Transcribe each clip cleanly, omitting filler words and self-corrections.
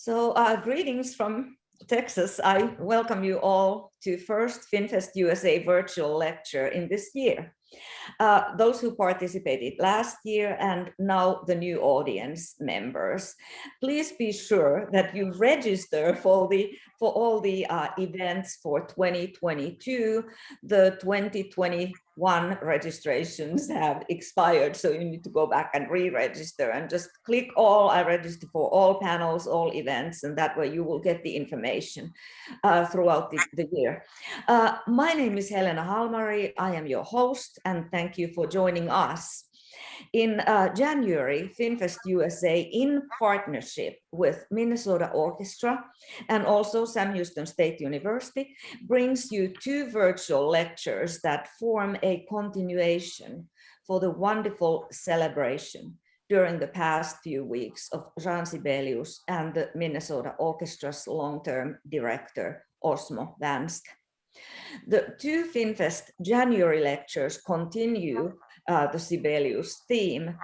Greetings from Texas. I welcome you all to first FinnFest USA virtual lecture in this year. Those who participated last year and now the new audience members, please be sure that you register for all the events for 2022. The 2021 registrations have expired, so you need to go back and re-register and just click all. I register for all panels, all events, and that way you will get the information throughout the year. My name is Helena Halmari. I am your host, and thank you for joining us. In January, FinnFest USA, in partnership with Minnesota Orchestra and also Sam Houston State University, brings you two virtual lectures that form a continuation for the wonderful celebration during the past few weeks of Jean Sibelius and the Minnesota Orchestra's long-term director, Osmo Vansk. The two FinnFest January lectures continue the Sibelius theme.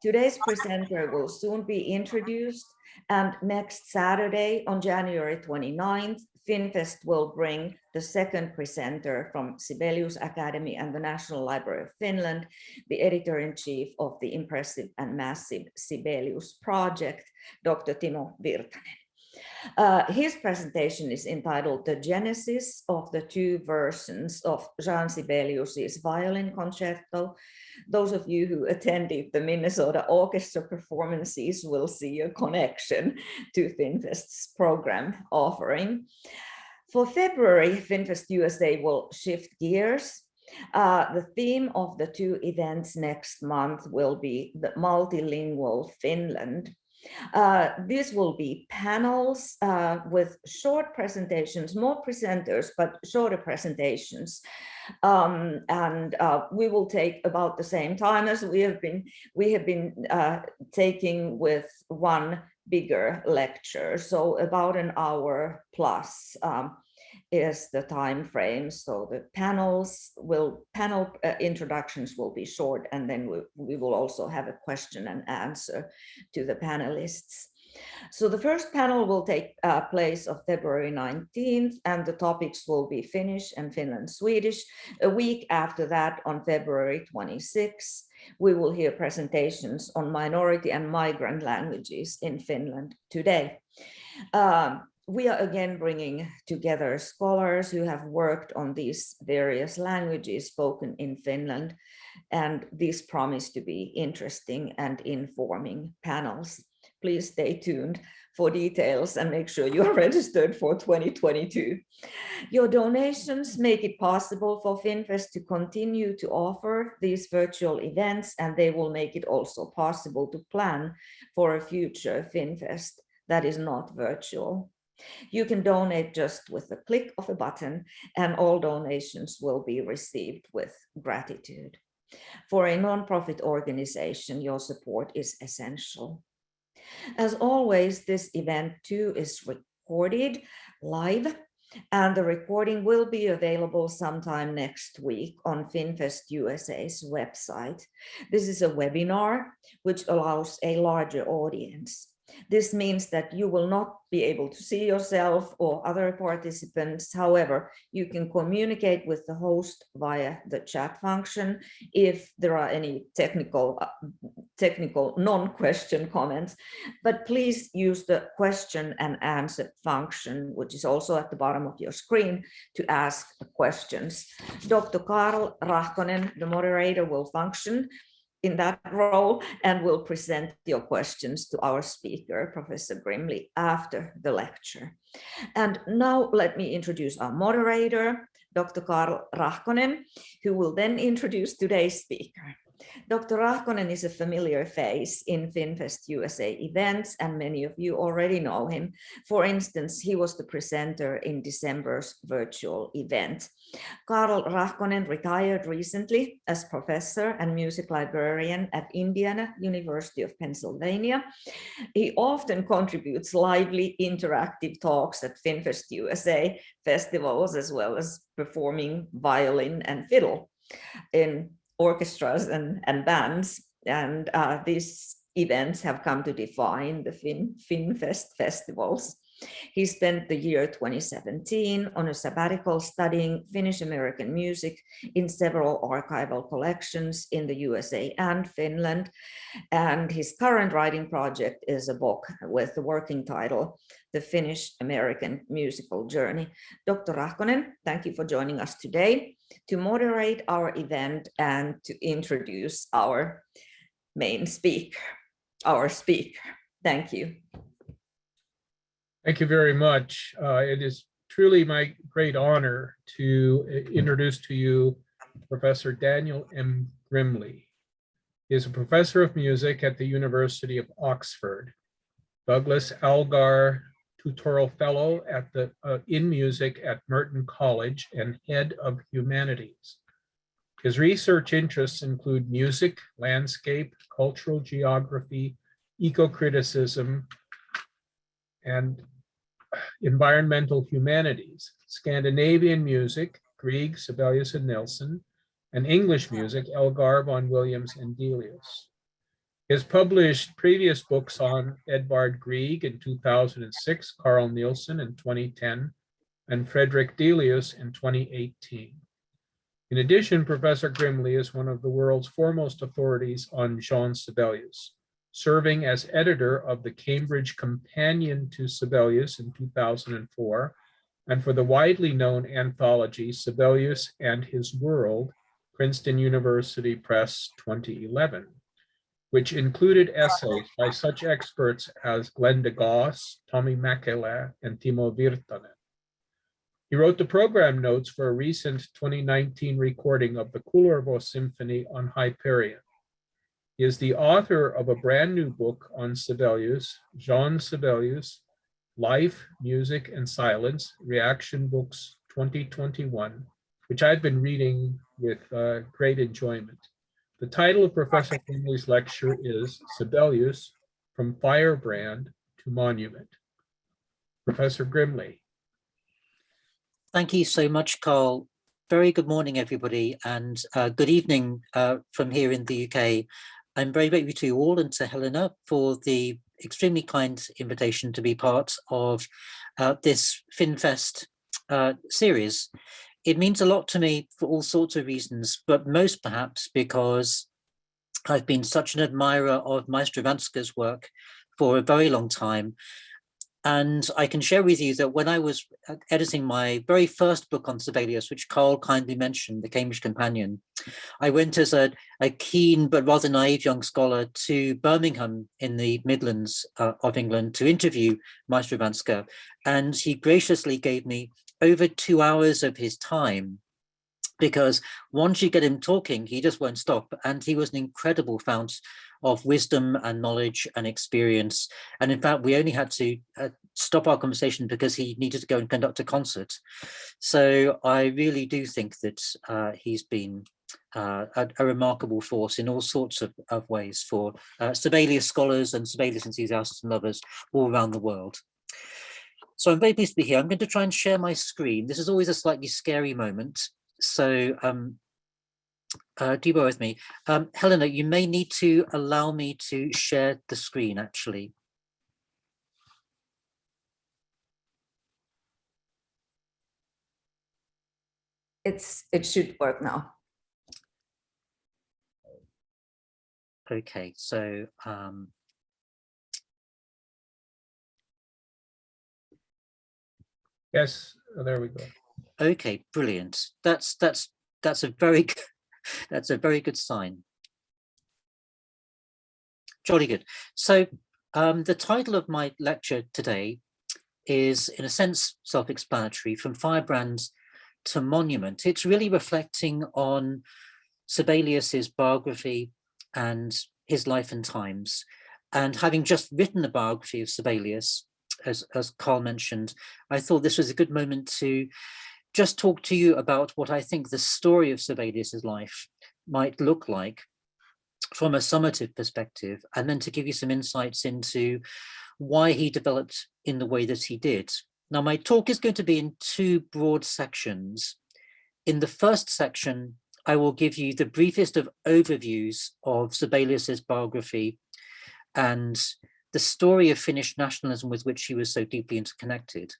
Today's presenter will soon be introduced, and next Saturday on January 29th, FinnFest will bring the second presenter from Sibelius Academy and the National Library of Finland, the editor-in-chief of the impressive and massive Sibelius project, Dr. Timo Virtanen. His presentation is entitled The Genesis of the Two Versions of Jean Sibelius's Violin Concerto. Those of you who attended the Minnesota Orchestra performances will see a connection to FinnFest's program offering. For February, FinnFest USA will shift gears. The theme of the two events next month will be the multilingual Finland. These will be panels with short presentations, more presenters, but shorter presentations. We will take about the same time as we have been taking with one bigger lecture. So about an hour plus is the time frame. So the panel introductions will be short, and then we will also have a question and answer to the panelists. So the first panel will take place on February 19th, and the topics will be Finnish and Finland Swedish. A week after that, on February 26th, we will hear presentations on minority and migrant languages in Finland today. We are again bringing together scholars who have worked on these various languages spoken in Finland, and these promise to be interesting and informing panels. Please stay tuned for details and make sure you're registered for 2022. Your donations make it possible for FinnFest to continue to offer these virtual events, and they will make it also possible to plan for a future FinnFest that is not virtual. You can donate just with the click of a button, and all donations will be received with gratitude. For a nonprofit organization, your support is essential. As always, this event too is recorded live, and the recording will be available sometime next week on FinnFest USA's website. This is a webinar which allows a larger audience. This means that you will not be able to see yourself or other participants. However, you can communicate with the host via the chat function if there are any technical non-question comments. But please use the question and answer function, which is also at the bottom of your screen, to ask questions. Dr. Rahkonen, the moderator, will function in that role and will present your questions to our speaker, Professor Grimley, after the lecture. And now let me introduce our moderator, Dr. Rahkonen, who will then introduce today's speaker. Dr. Rahkonen is a familiar face in FinnFest USA events, and many of you already know him. For instance, he was the presenter in December's virtual event. Rahkonen retired recently as professor and music librarian at Indiana University of Pennsylvania. He often contributes lively interactive talks at FinnFest USA festivals, as well as performing violin and fiddle in orchestras and bands. And these events have come to define the FinnFest festivals. He spent the year 2017 on a sabbatical studying Finnish-American music in several archival collections in the USA and Finland. And his current writing project is a book with the working title, The Finnish-American Musical Journey. Dr. Rahkonen, thank you for joining us today to moderate our event and to introduce our main speaker, Thank you. Thank you very much. It is truly my great honor to introduce to you Professor Daniel M. Grimley. He is a professor of music at the University of Oxford, Douglas Algar Tutorial Fellow at in Music at Merton College, and Head of Humanities. His research interests include music, landscape, cultural geography, eco-criticism, and environmental humanities, Scandinavian music, Grieg, Sibelius and Nilsson, and English music, Elgar, von Williams, and Delius. He has published previous books on Edvard Grieg in 2006, Carl Nielsen in 2010, and Frederick Delius in 2018. In addition, Professor Grimley is one of the world's foremost authorities on Jean Sibelius, serving as editor of the Cambridge Companion to Sibelius in 2004, and for the widely known anthology Sibelius and His World, Princeton University Press 2011, which included essays by such experts as Glenda Goss, Tommy Mäkelä, and Timo Virtanen. He wrote the program notes for a recent 2019 recording of the Kulavo Symphony on Hyperion. He is the author of a brand new book on Sibelius, Jean Sibelius, Life, Music, and Silence, Reaktion Books 2021, which I've been reading with great enjoyment. The title of Professor Grimley's lecture is Sibelius, From Firebrand to Monument. Professor Grimley. Thank you so much, Carl. Very good morning, everybody, and good evening from here in the UK. I'm very grateful to you all and to Helena for the extremely kind invitation to be part of this FinnFest series. It means a lot to me for all sorts of reasons, but most perhaps because I've been such an admirer of Maestro Vanska's work for a very long time. And I can share with you that when I was editing my very first book on Sibelius, which Carl kindly mentioned, The Cambridge Companion, I went as a keen but rather naive young scholar to Birmingham in the Midlands of England to interview Maestro Vanska. And he graciously gave me over 2 hours of his time, because once you get him talking, he just won't stop. And he was an incredible fount of wisdom and knowledge and experience. And in fact, we only had to stop our conversation because he needed to go and conduct a concert. So I really do think that he's been a remarkable force in all sorts of ways for Sibelius scholars and Sibelius enthusiasts and lovers all around the world. So I'm very pleased to be here. I'm going to try and share my screen. This is always a slightly scary moment. So do bear with me. Helena, you may need to allow me to share the screen, actually. It should work now. Okay, so Yes, there we go. Okay, brilliant. That's a very that's a very good sign. Jolly good. So the title of my lecture today is, in a sense, self-explanatory, From Firebrand to Monument. It's really reflecting on Sibelius's biography and his life and times. And having just written a biography of Sibelius, as Carl mentioned, I thought this was a good moment to just talk to you about what I think the story of Sibelius's life might look like from a summative perspective, and then to give you some insights into why he developed in the way that he did. Now, my talk is going to be in two broad sections. In the first section, I will give you the briefest of overviews of Sibelius's biography and the story of Finnish nationalism with which he was so deeply interconnected.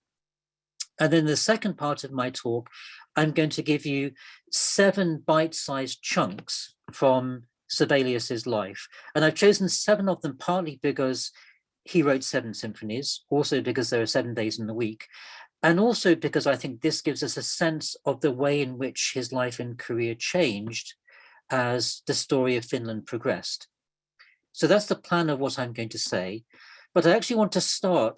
And then the second part of my talk, I'm going to give you 7 bite-sized chunks from Sibelius's life. And I've chosen 7 of them partly because he wrote 7 symphonies, also because there are 7 days in the week, and also because I think this gives us a sense of the way in which his life and career changed as the story of Finland progressed. So that's the plan of what I'm going to say. But I actually want to start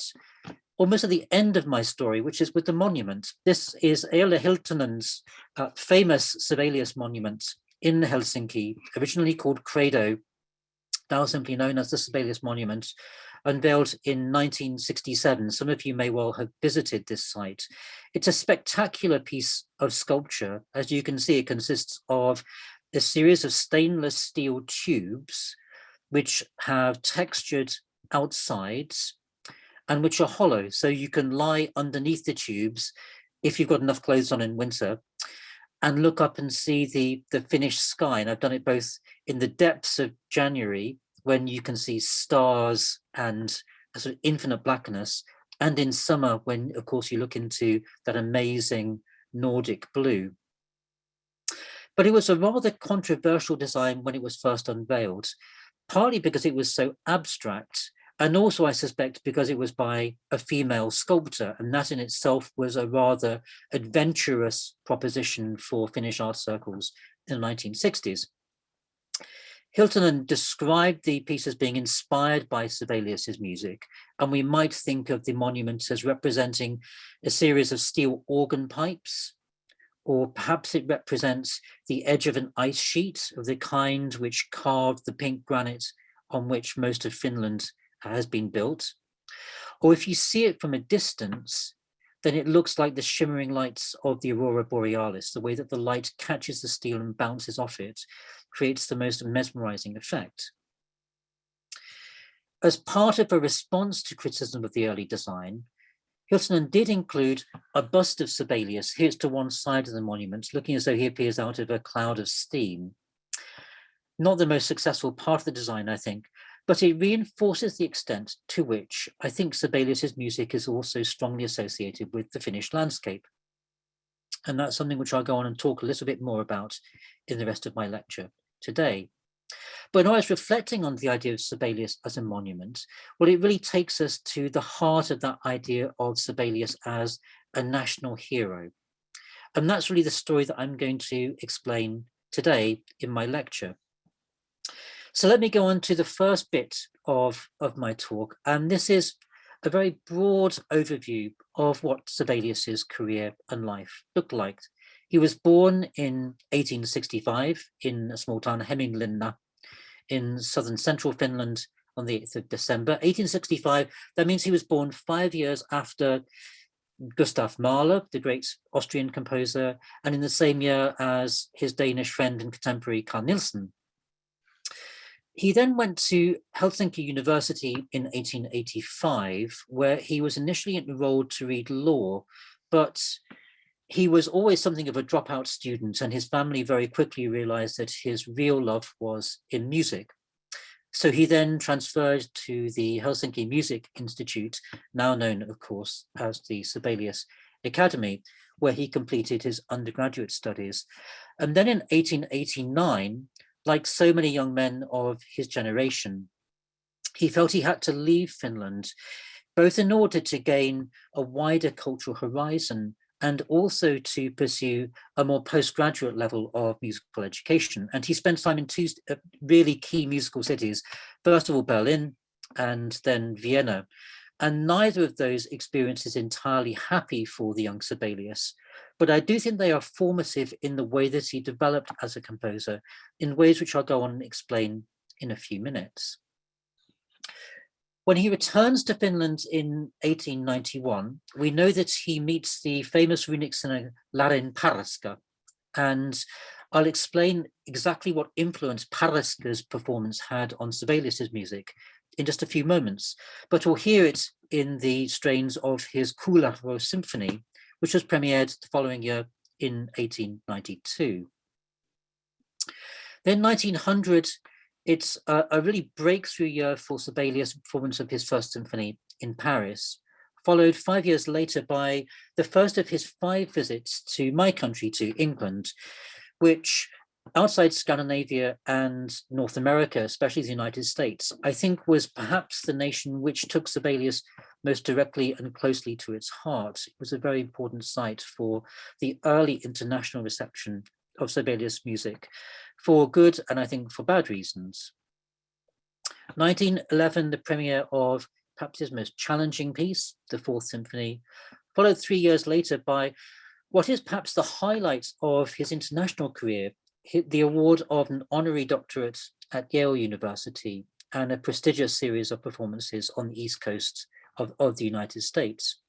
almost at the end of my story, which is with the monument. This is Eila Hiltonen's famous Sibelius Monument in Helsinki, originally called Credo, now simply known as the Sibelius Monument, unveiled in 1967. Some of you may well have visited this site. It's a spectacular piece of sculpture. As you can see, it consists of a series of stainless steel tubes which have textured outsides and which are hollow, so you can lie underneath the tubes if you've got enough clothes on in winter and look up and see the Finnish sky. And I've done it both in the depths of January, when you can see stars and a sort of infinite blackness, and in summer when, of course, you look into that amazing Nordic blue. But it was a rather controversial design when it was first unveiled, partly because it was so abstract, and also, I suspect, because it was by a female sculptor, and that in itself was a rather adventurous proposition for Finnish art circles in the 1960s. Hiltonen described the piece as being inspired by Sibelius's music, and we might think of the monument as representing a series of steel organ pipes, or perhaps it represents the edge of an ice sheet of the kind which carved the pink granite on which most of Finland has been built. Or if you see it from a distance, then it looks like the shimmering lights of the aurora borealis. The way that the light catches the steel and bounces off it creates the most mesmerizing effect. As part of a response to criticism of the early design, Hiltonen did include a bust of Sibelius. Here's to one side of the monument, looking as though he appears out of a cloud of steam. Not the most successful part of the design, I think, but it reinforces the extent to which I think Sibelius's music is also strongly associated with the Finnish landscape. And that's something which I'll go on and talk a little bit more about in the rest of my lecture today. But when I was reflecting on the idea of Sibelius as a monument, well, it really takes us to the heart of that idea of Sibelius as a national hero. And that's really the story that I'm going to explain today in my lecture. So let me go on to the first bit of my talk. And this is a very broad overview of what Sibelius's career and life looked like. He was born in 1865 in a small town, Hämeenlinna, in southern central Finland on the 8th of December. 1865, that means he was born 5 years after Gustav Mahler, the great Austrian composer, and in the same year as his Danish friend and contemporary Carl Nielsen. He then went to Helsinki University in 1885, where he was initially enrolled to read law, but he was always something of a dropout student, and his family very quickly realized that his real love was in music. So he then transferred to the Helsinki Music Institute, now known, of course, as the Sibelius Academy, where he completed his undergraduate studies. And then in 1889, like so many young men of his generation, he felt he had to leave Finland, both in order to gain a wider cultural horizon and also to pursue a more postgraduate level of musical education. And he spent time in 2 really key musical cities, first of all Berlin and then Vienna. And neither of those experiences entirely happy for the young Sibelius, but I do think they are formative in the way that he developed as a composer, in ways which I'll go on and explain in a few minutes. When he returns to Finland in 1891, we know that he meets the famous runic singer Laren Paraska, and I'll explain exactly what influence Paraska's performance had on Sibelius's music in just a few moments, but we'll hear it in the strains of his Kulavo Symphony, which was premiered the following year in 1892. Then 1900 It's a really breakthrough year for Sibelius' performance of his first symphony in Paris, followed 5 years later by the first of his 5 visits to my country, to England, which outside Scandinavia and North America, especially the United States, I think was perhaps the nation which took Sibelius most directly and closely to its heart. It was a very important site for the early international reception of Sibelius music, for good and I think for bad reasons. 1911, the premiere of perhaps his most challenging piece, the Fourth Symphony, followed 3 years later by what is perhaps the highlight of his international career, the award of an honorary doctorate at Yale University and a prestigious series of performances on the East Coast of the United States.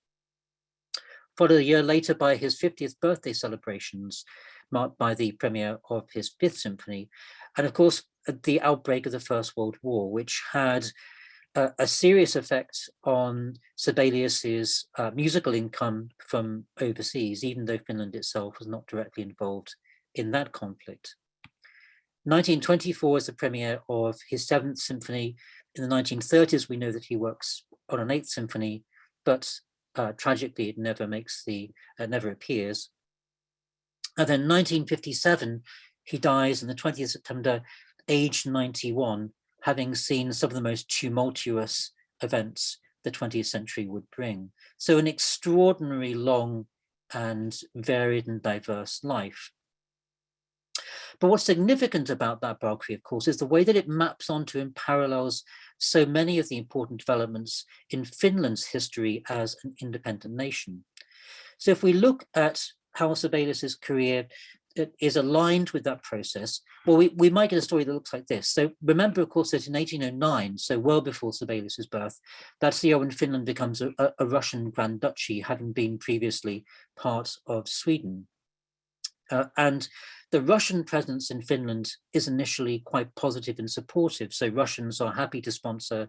Followed a year later by his 50th birthday celebrations, marked by the premiere of his Fifth Symphony, and of course, the outbreak of the First World War, which had a serious effect on Sibelius's musical income from overseas, even though Finland itself was not directly involved in that conflict. 1924 is the premiere of his Seventh Symphony. In the 1930s, we know that he works on an Eighth Symphony, but tragically, it never appears. And then 1957, he dies on the 20th of September, aged 91, having seen some of the most tumultuous events the 20th century would bring. So an extraordinary long and varied and diverse life. But what's significant about that biography, of course, is the way that it maps onto and parallels so many of the important developments in Finland's history as an independent nation. So if we look at how Sibelius's career is aligned with that process, well, we might get a story that looks like this. So remember, of course, that in 1809, so well before Sibelius's birth, that's the year when Finland becomes a Russian Grand Duchy, having been previously part of Sweden. And the Russian presence in Finland is initially quite positive and supportive. So Russians are happy to sponsor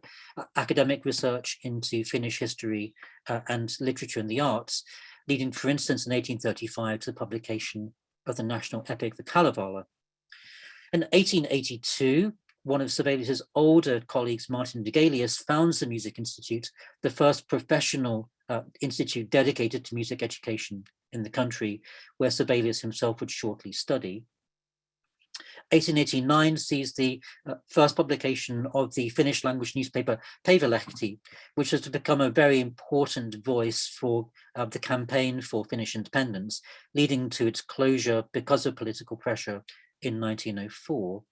academic research into Finnish history and literature and the arts, leading, for instance, in 1835 to the publication of the national epic, the Kalevala. In 1882, one of Sibelius's older colleagues, Martin Vigelius, founds the Music Institute, the first professional institute dedicated to music education in the country, where Sibelius himself would shortly study. 1889 sees the first publication of the Finnish language newspaper Päivilehti, which was to become a very important voice for the campaign for Finnish independence, leading to its closure because of political pressure in 1904.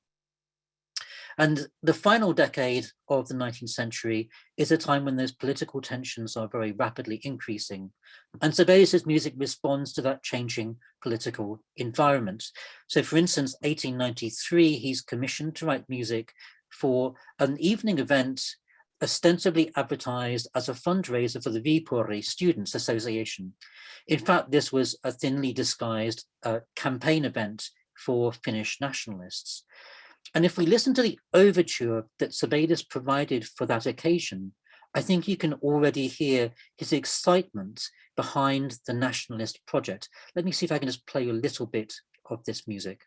And the final decade of the 19th century is a time when those political tensions are very rapidly increasing. And Sibelius's music responds to that changing political environment. So for instance, 1893, he's commissioned to write music for an evening event ostensibly advertised as a fundraiser for the Viipuri Students Association. In fact, this was a thinly disguised campaign event for Finnish nationalists. And if we listen to the overture that Sibelius provided for that occasion, I think you can already hear his excitement behind the nationalist project. Let me see if I can just play you a little bit of this music.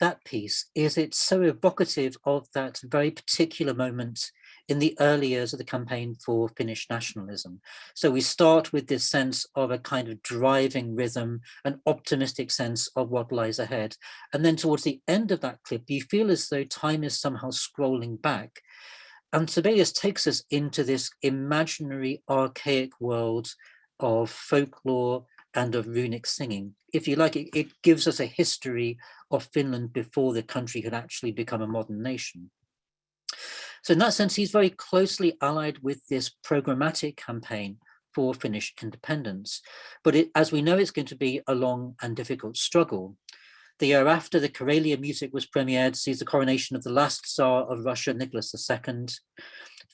that piece is it's so evocative of that very particular moment in the early years of the campaign for Finnish nationalism. So we start with this sense of a kind of driving rhythm, an optimistic sense of what lies ahead. And then towards the end of that clip, you feel as though time is somehow scrolling back. And Sibelius takes us into this imaginary, archaic world of folklore and of runic singing. If you like, it gives us a history of Finland before the country had actually become a modern nation. So in that sense, he's very closely allied with this programmatic campaign for Finnish independence. But as we know, it's going to be a long and difficult struggle. The year after, the Karelia music was premiered, sees the coronation of the last Tsar of Russia, Nicholas II.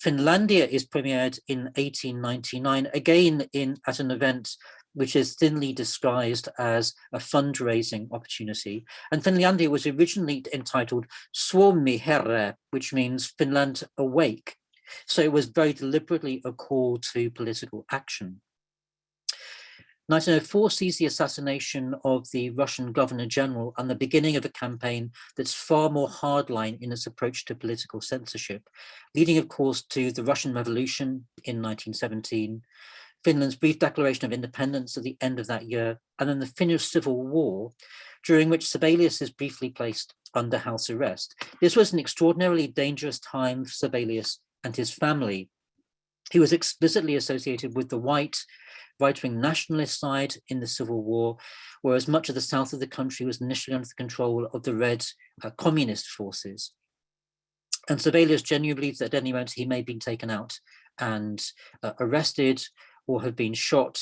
Finlandia is premiered in 1899, again at an event which is thinly disguised as a fundraising opportunity. And Finlandia was originally entitled Suomi Herre, which means Finland Awake. So it was very deliberately a call to political action. 1904 sees the assassination of the Russian Governor General and the beginning of a campaign that's far more hardline in its approach to political censorship, leading, of course, to the Russian Revolution in 1917, Finland's brief declaration of independence at the end of that year, and then the Finnish Civil War, during which Sibelius is briefly placed under house arrest. This was an extraordinarily dangerous time for Sibelius and his family. He was explicitly associated with the right-wing nationalist side in the Civil War, whereas much of the south of the country was initially under the control of the red communist forces. And Sibelius genuinely believes that at any moment he may have been taken out and arrested or have been shot.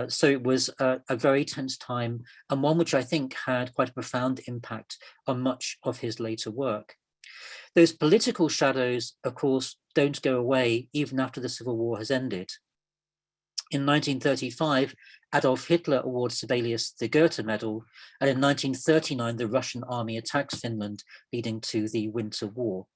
So it was a very tense time, and one which I think had quite a profound impact on much of his later work. Those political shadows, of course, don't go away even after the Civil War has ended. In 1935, Adolf Hitler awards Sibelius the Goethe Medal, and in 1939, the Russian army attacks Finland, leading to the Winter War.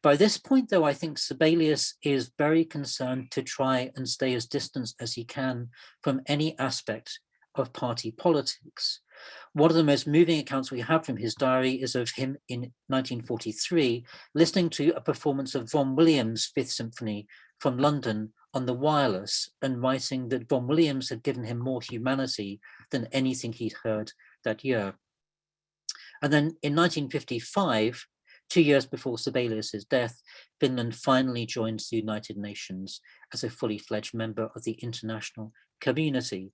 By this point, though, I think Sibelius is very concerned to try and stay as distant as he can from any aspect of party politics. One of the most moving accounts we have from his diary is of him in 1943, listening to a performance of Vaughan Williams' Fifth Symphony from London on the wireless, and writing that Vaughan Williams had given him more humanity than anything he'd heard that year. And then in 1955, 2 years before Sibelius's death, Finland finally joins the United Nations as a fully fledged member of the international community.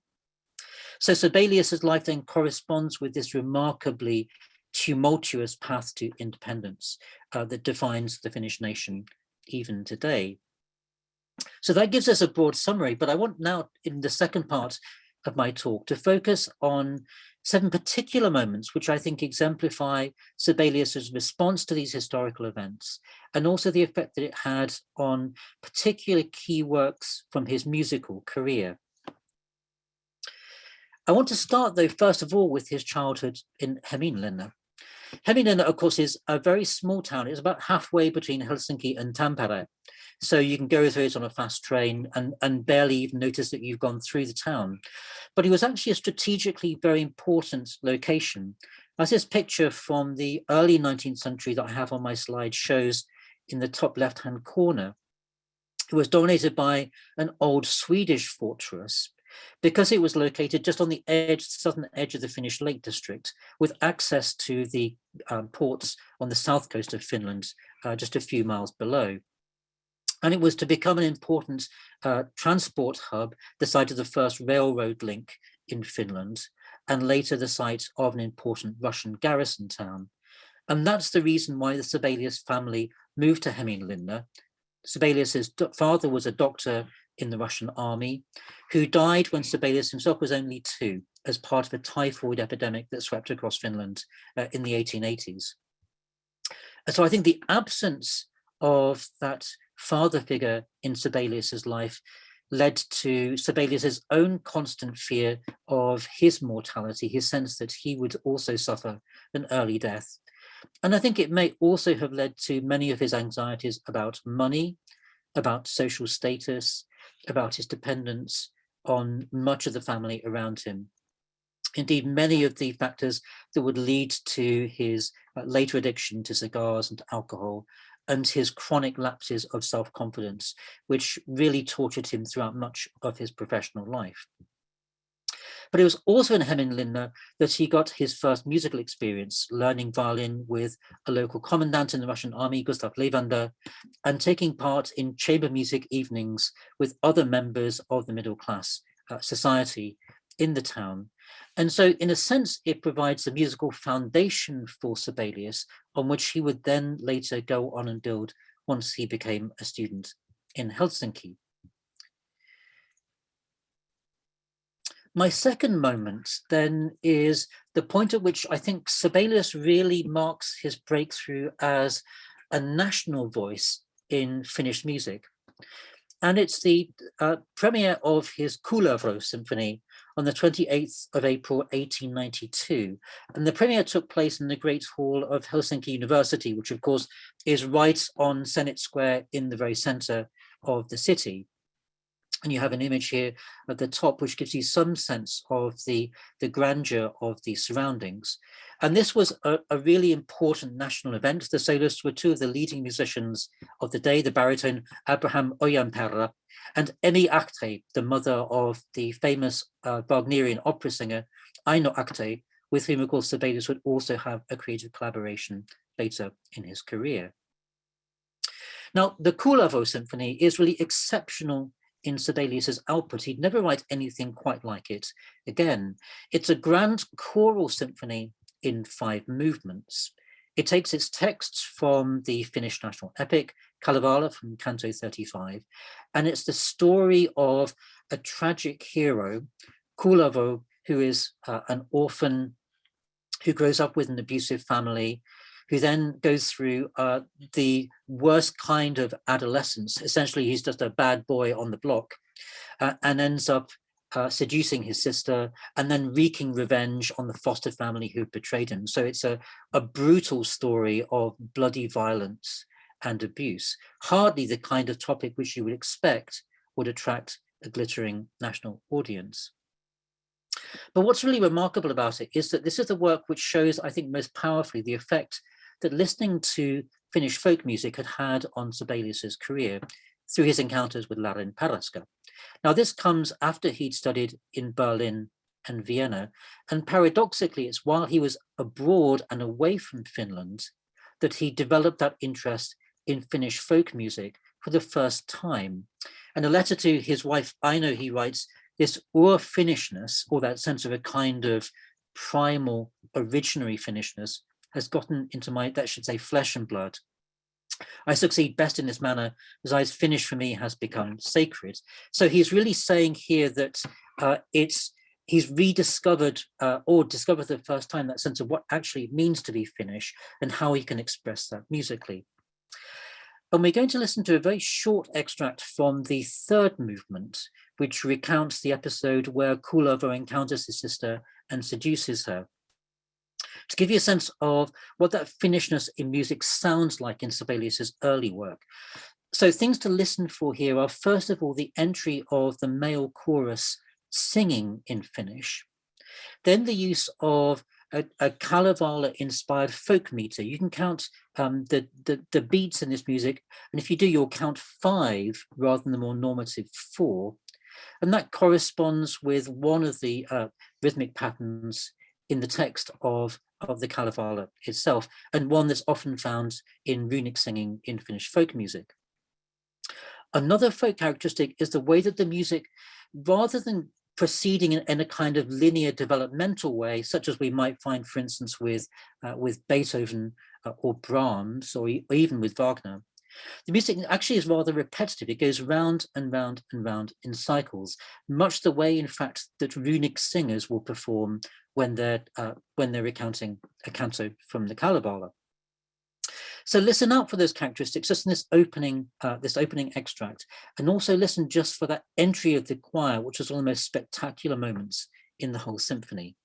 So Sibelius's life then corresponds with this remarkably tumultuous path to independence that defines the Finnish nation even today. So that gives us a broad summary, but I want now in the second part of my talk to focus on 7 particular moments which I think exemplify Sibelius's response to these historical events, and also the effect that it had on particular key works from his musical career. I want to start, though, first of all, with his childhood in Hämeenlinna. Hämeenlinna, of course, is a very small town. It's about halfway between Helsinki and Tampere. So you can go through it on a fast train and barely even notice that you've gone through the town. But it was actually a strategically very important location. As this picture from the early 19th century that I have on my slide shows in the top left-hand corner, it was dominated by an old Swedish fortress, because it was located just on the southern edge of the Finnish Lake District, with access to the ports on the south coast of Finland, just a few miles below. And it was to become an important transport hub, the site of the first railroad link in Finland, and later the site of an important Russian garrison town. And that's the reason why the Sibelius family moved to Hämeenlinna. Sibelius's father was a doctor in the Russian army, who died when Sibelius himself was only 2, as part of a typhoid epidemic that swept across Finland in the 1880s. And so I think the absence of that father figure in Sibelius's life led to Sibelius's own constant fear of his mortality, his sense that he would also suffer an early death. And I think it may also have led to many of his anxieties about money, about social status, about his dependence on much of the family around him. Indeed, many of the factors that would lead to his later addiction to cigars and alcohol, and his chronic lapses of self-confidence, which really tortured him throughout much of his professional life. But it was also in Hämeenlinna that he got his first musical experience, learning violin with a local commandant in the Russian army, Gustav Levander, and taking part in chamber music evenings with other members of the middle class society in the town. And so in a sense, it provides a musical foundation for Sibelius on which he would then later go on and build once he became a student in Helsinki. My second moment then is the point at which I think Sibelius really marks his breakthrough as a national voice in Finnish music. And it's the premiere of his Kulavo Symphony on the 28th of April, 1892. And the premiere took place in the Great Hall of Helsinki University, which of course is right on Senate Square in the very center of the city. And you have an image here at the top, which gives you some sense of the grandeur of the surroundings. And this was a really important national event. The soloists were two of the leading musicians of the day, the baritone Abraham Ojanperä and Emi Ahte, the mother of the famous Wagnerian opera singer Aino Ahte, with whom, of course, Sibelius would also have a creative collaboration later in his career. Now, the Kulavo Symphony is really exceptional in Sibelius's output. He'd never write anything quite like it again. It's a grand choral symphony in 5 movements. It takes its texts from the Finnish national epic, Kalevala from Canto 35, and it's the story of a tragic hero, Kulavo, who is an orphan who grows up with an abusive family, who then goes through the worst kind of adolescence. Essentially, he's just a bad boy on the block and ends up seducing his sister and then wreaking revenge on the foster family who betrayed him. So it's a brutal story of bloody violence and abuse, hardly the kind of topic which you would expect would attract a glittering national audience. But what's really remarkable about it is that this is the work which shows, I think, most powerfully the effect that listening to Finnish folk music had had on Sibelius's career through his encounters with Larin Paraska. Now, this comes after he'd studied in Berlin and Vienna, and paradoxically, it's while he was abroad and away from Finland that he developed that interest in Finnish folk music for the first time. And a letter to his wife Aino, he writes, this ur-Finnishness, or that sense of a kind of primal, originary Finnishness, has gotten into my, that should say, flesh and blood. I succeed best in this manner, as Finnish for me has become sacred. So he's really saying here that he's rediscovered or discovered for the first time that sense of what actually it means to be Finnish and how he can express that musically. And we're going to listen to a very short extract from the 3rd movement, which recounts the episode where Kulavo encounters his sister and seduces her, to give you a sense of what that Finnishness in music sounds like in Sibelius's early work. So things to listen for here are, first of all, the entry of the male chorus singing in Finnish, then the use of a Kalevala-inspired folk meter. You can count the beats in this music, and if you do, you'll count 5 rather than the more normative 4. And that corresponds with one of the rhythmic patterns in the text of the Kalevala itself, and one that's often found in runic singing in Finnish folk music. Another folk characteristic is the way that the music, rather than proceeding in a kind of linear developmental way, such as we might find, for instance, with Beethoven or Brahms, or even with Wagner, the music actually is rather repetitive. It goes round and round and round in cycles, much the way, in fact, that runic singers will perform when they're recounting a canto from the Kalevala. So listen out for those characteristics just in this opening extract, and also listen just for that entry of the choir, which is one of the most spectacular moments in the whole symphony.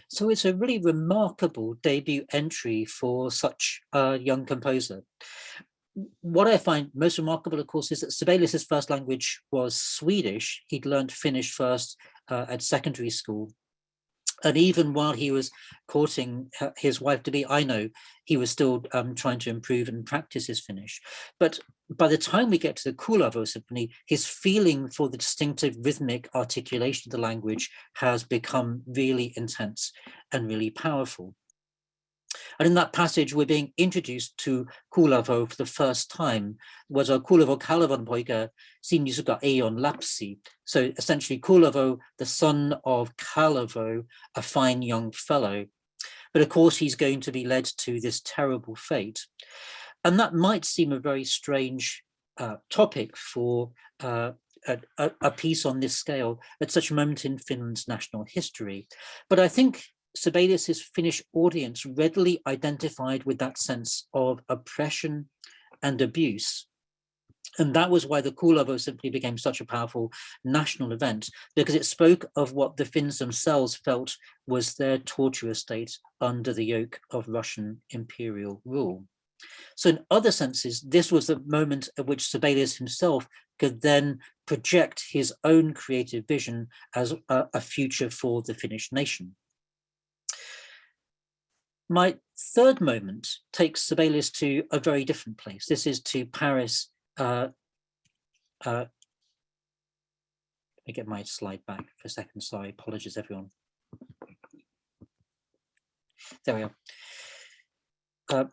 So it's a really remarkable debut entry for such a young composer. What I find most remarkable, of course, is that Sibelius's first language was Swedish. He'd learned Finnish first at secondary school. And even while he was courting his wife-to-be, Aino, he was still trying to improve and practice his Finnish. But by the time we get to the Kulavo Symphony, his feeling for the distinctive rhythmic articulation of the language has become really intense and really powerful. And in that passage, we're being introduced to Kulavo for the first time. Was a Kulavo Kalavan poika sinisuka eion lapsi. So essentially Kulavo, the son of Kalavo, a fine young fellow. But of course, he's going to be led to this terrible fate. And that might seem a very strange topic for a piece on this scale at such a moment in Finland's national history. But I think Sibelius's Finnish audience readily identified with that sense of oppression and abuse. And that was why the Kulavo Symphony became such a powerful national event, because it spoke of what the Finns themselves felt was their tortuous state under the yoke of Russian imperial rule. So in other senses, this was the moment at which Sibelius himself could then project his own creative vision as a future for the Finnish nation. My third moment takes Sibelius to a very different place. This is to Paris. Let me get my slide back for a second. Sorry, apologies, everyone. There we are.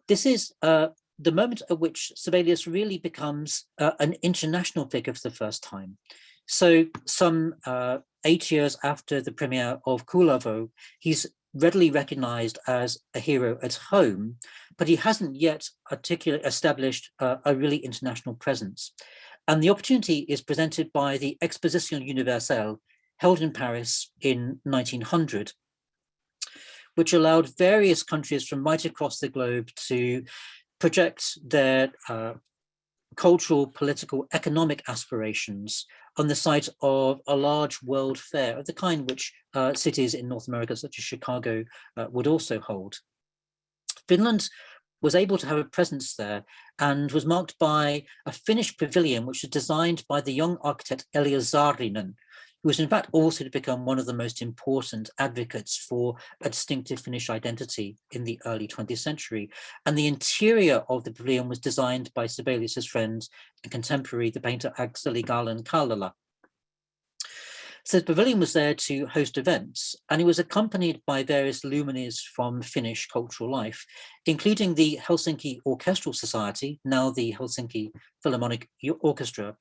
This is the moment at which Sibelius really becomes an international figure for the first time. So some 8 years after the premiere of Kulavo, he's readily recognized as a hero at home, but he hasn't yet established a really international presence. And the opportunity is presented by the Exposition Universelle held in Paris in 1900, which allowed various countries from right across the globe to project their cultural, political, economic aspirations on the site of a large world fair of the kind which cities in North America, such as Chicago, would also hold. Finland was able to have a presence there and was marked by a Finnish pavilion, which was designed by the young architect Elia Saarinen, who was in fact also to become one of the most important advocates for a distinctive Finnish identity in the early 20th century. And the interior of the pavilion was designed by Sibelius's friend and contemporary, the painter Akseli Gallen-Kallila. So the pavilion was there to host events, and it was accompanied by various luminaries from Finnish cultural life, including the Helsinki Orchestral Society, now the Helsinki Philharmonic Orchestra,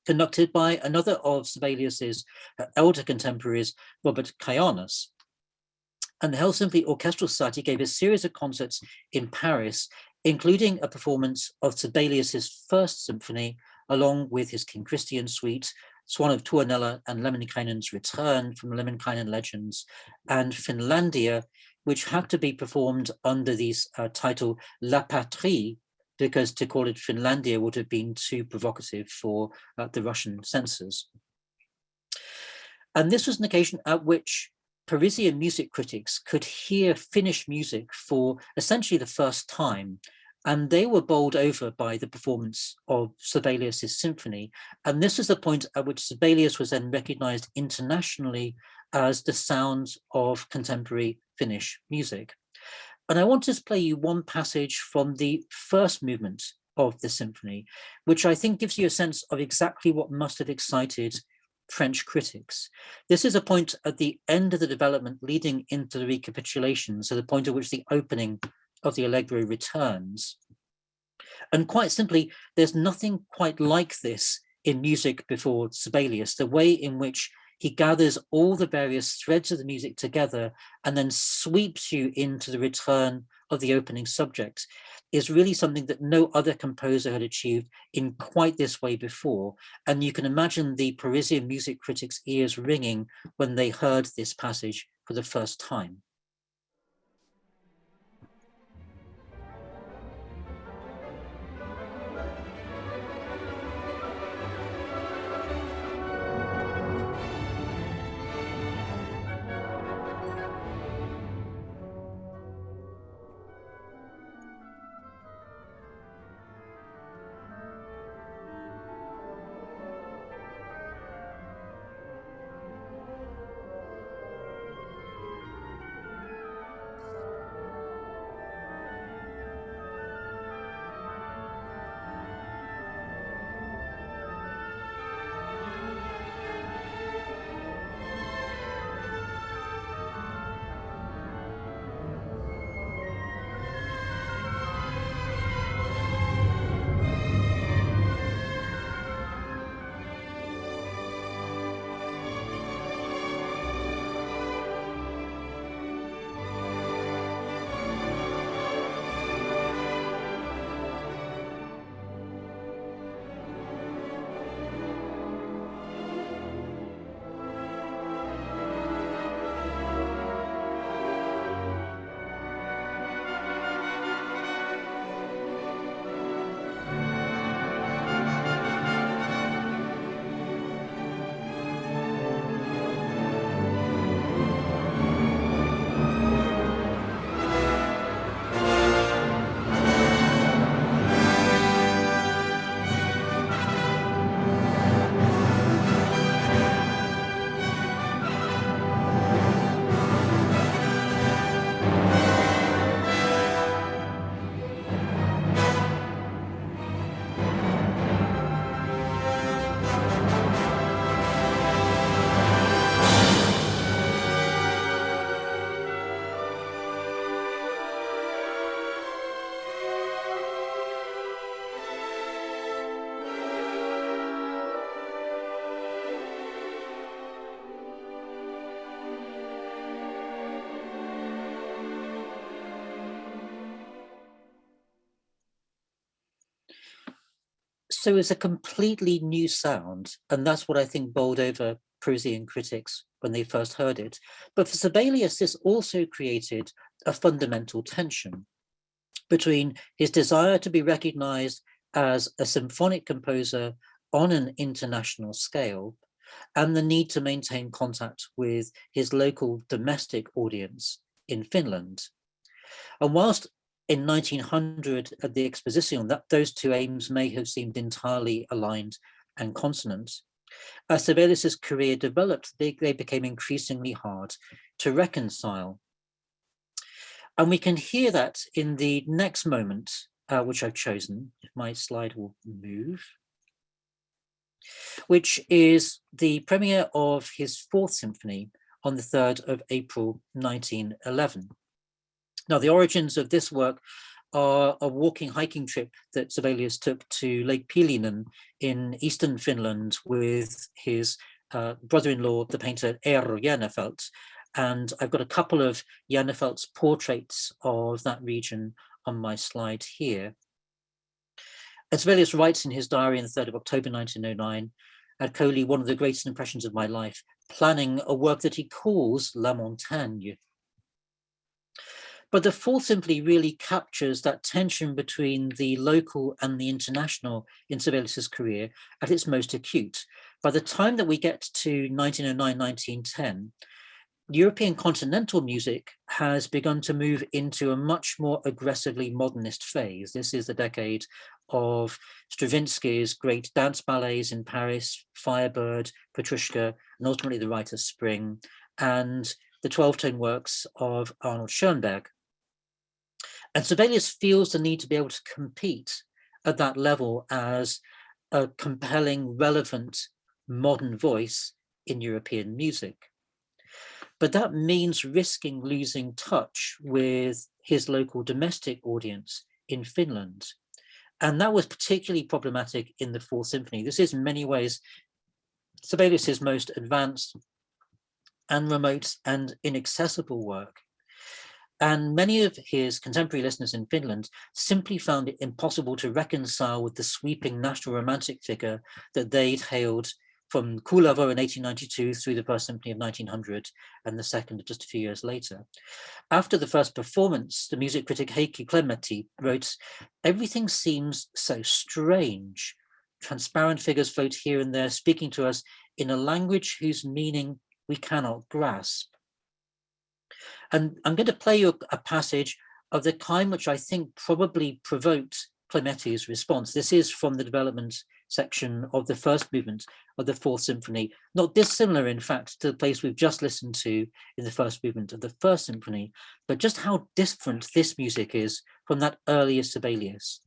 conducted by another of Sibelius's elder contemporaries, Robert Kajanas. And the Helsinki Orchestral Society gave a series of concerts in Paris, including a performance of Sibelius's first symphony, along with his King Christian suite, Swan of Tuonela and Lemminkainen's Return from Lemminkainen Legends, and Finlandia, which had to be performed under the title La Patrie, because to call it Finlandia would have been too provocative for the Russian censors. And this was an occasion at which Parisian music critics could hear Finnish music for essentially the first time, and they were bowled over by the performance of Sibelius's symphony. And this is the point at which Sibelius was then recognized internationally as the sound of contemporary Finnish music. And I want to play you one passage from the first movement of the symphony, which I think gives you a sense of exactly what must have excited French critics. This is a point at the end of the development leading into the recapitulation, so the point at which the opening of the Allegro returns. And quite simply, there's nothing quite like this in music before Sibelius, the way in which he gathers all the various threads of the music together and then sweeps you into the return of the opening subject is really something that no other composer had achieved in quite this way before. And you can imagine the Parisian music critics' ears ringing when they heard this passage for the first time. So it's a completely new sound, and that's what I think bowled over Prussian critics when they first heard it. But for Sibelius, this also created a fundamental tension between his desire to be recognized as a symphonic composer on an international scale and the need to maintain contact with his local domestic audience in Finland. And whilst in 1900 at the Exposition, that those two aims may have seemed entirely aligned and consonant, as Sibelius's career developed, they became increasingly hard to reconcile. And we can hear that in the next moment, which I've chosen, if my slide will move, which is the premiere of his Fourth Symphony on the 3rd of April, 1911. Now, the origins of this work are a walking hiking trip that Sibelius took to Lake Pilinen in eastern Finland with his brother-in-law, the painter Eero Järnefelt. And I've got a couple of Järnefelt's portraits of that region on my slide here. And Sibelius writes in his diary on the 3rd of October 1909, at Coley, one of the greatest impressions of my life, planning a work that he calls La Montagne. But the Fourth Symphony really captures that tension between the local and the international in Sibelius's career at its most acute. By the time that we get to 1909, 1910, European continental music has begun to move into a much more aggressively modernist phase. This is the decade of Stravinsky's great dance ballets in Paris, Firebrand, Petrushka, and ultimately the Rite of Spring, and the 12-tone works of Arnold Schoenberg. And Sibelius feels the need to be able to compete at that level as a compelling, relevant, modern voice in European music. But that means risking losing touch with his local domestic audience in Finland. And that was particularly problematic in the Fourth Symphony. This is in many ways Sibelius's most advanced and remote and inaccessible work. And many of his contemporary listeners in Finland simply found it impossible to reconcile with the sweeping national romantic figure that they'd hailed from Kulavo in 1892 through the First Symphony of 1900 and the second just a few years later. After the first performance, the music critic Heikki Klemmetti wrote, "Everything seems so strange. Transparent figures float here and there, speaking to us in a language whose meaning we cannot grasp." And I'm going to play you a passage of the kind which I think probably provoked Klemmetti's response. This is from the development section of the first movement of the Fourth Symphony, not dissimilar, in fact, to the place we've just listened to in the first movement of the First Symphony, but just how different this music is from that earlier Sibelius.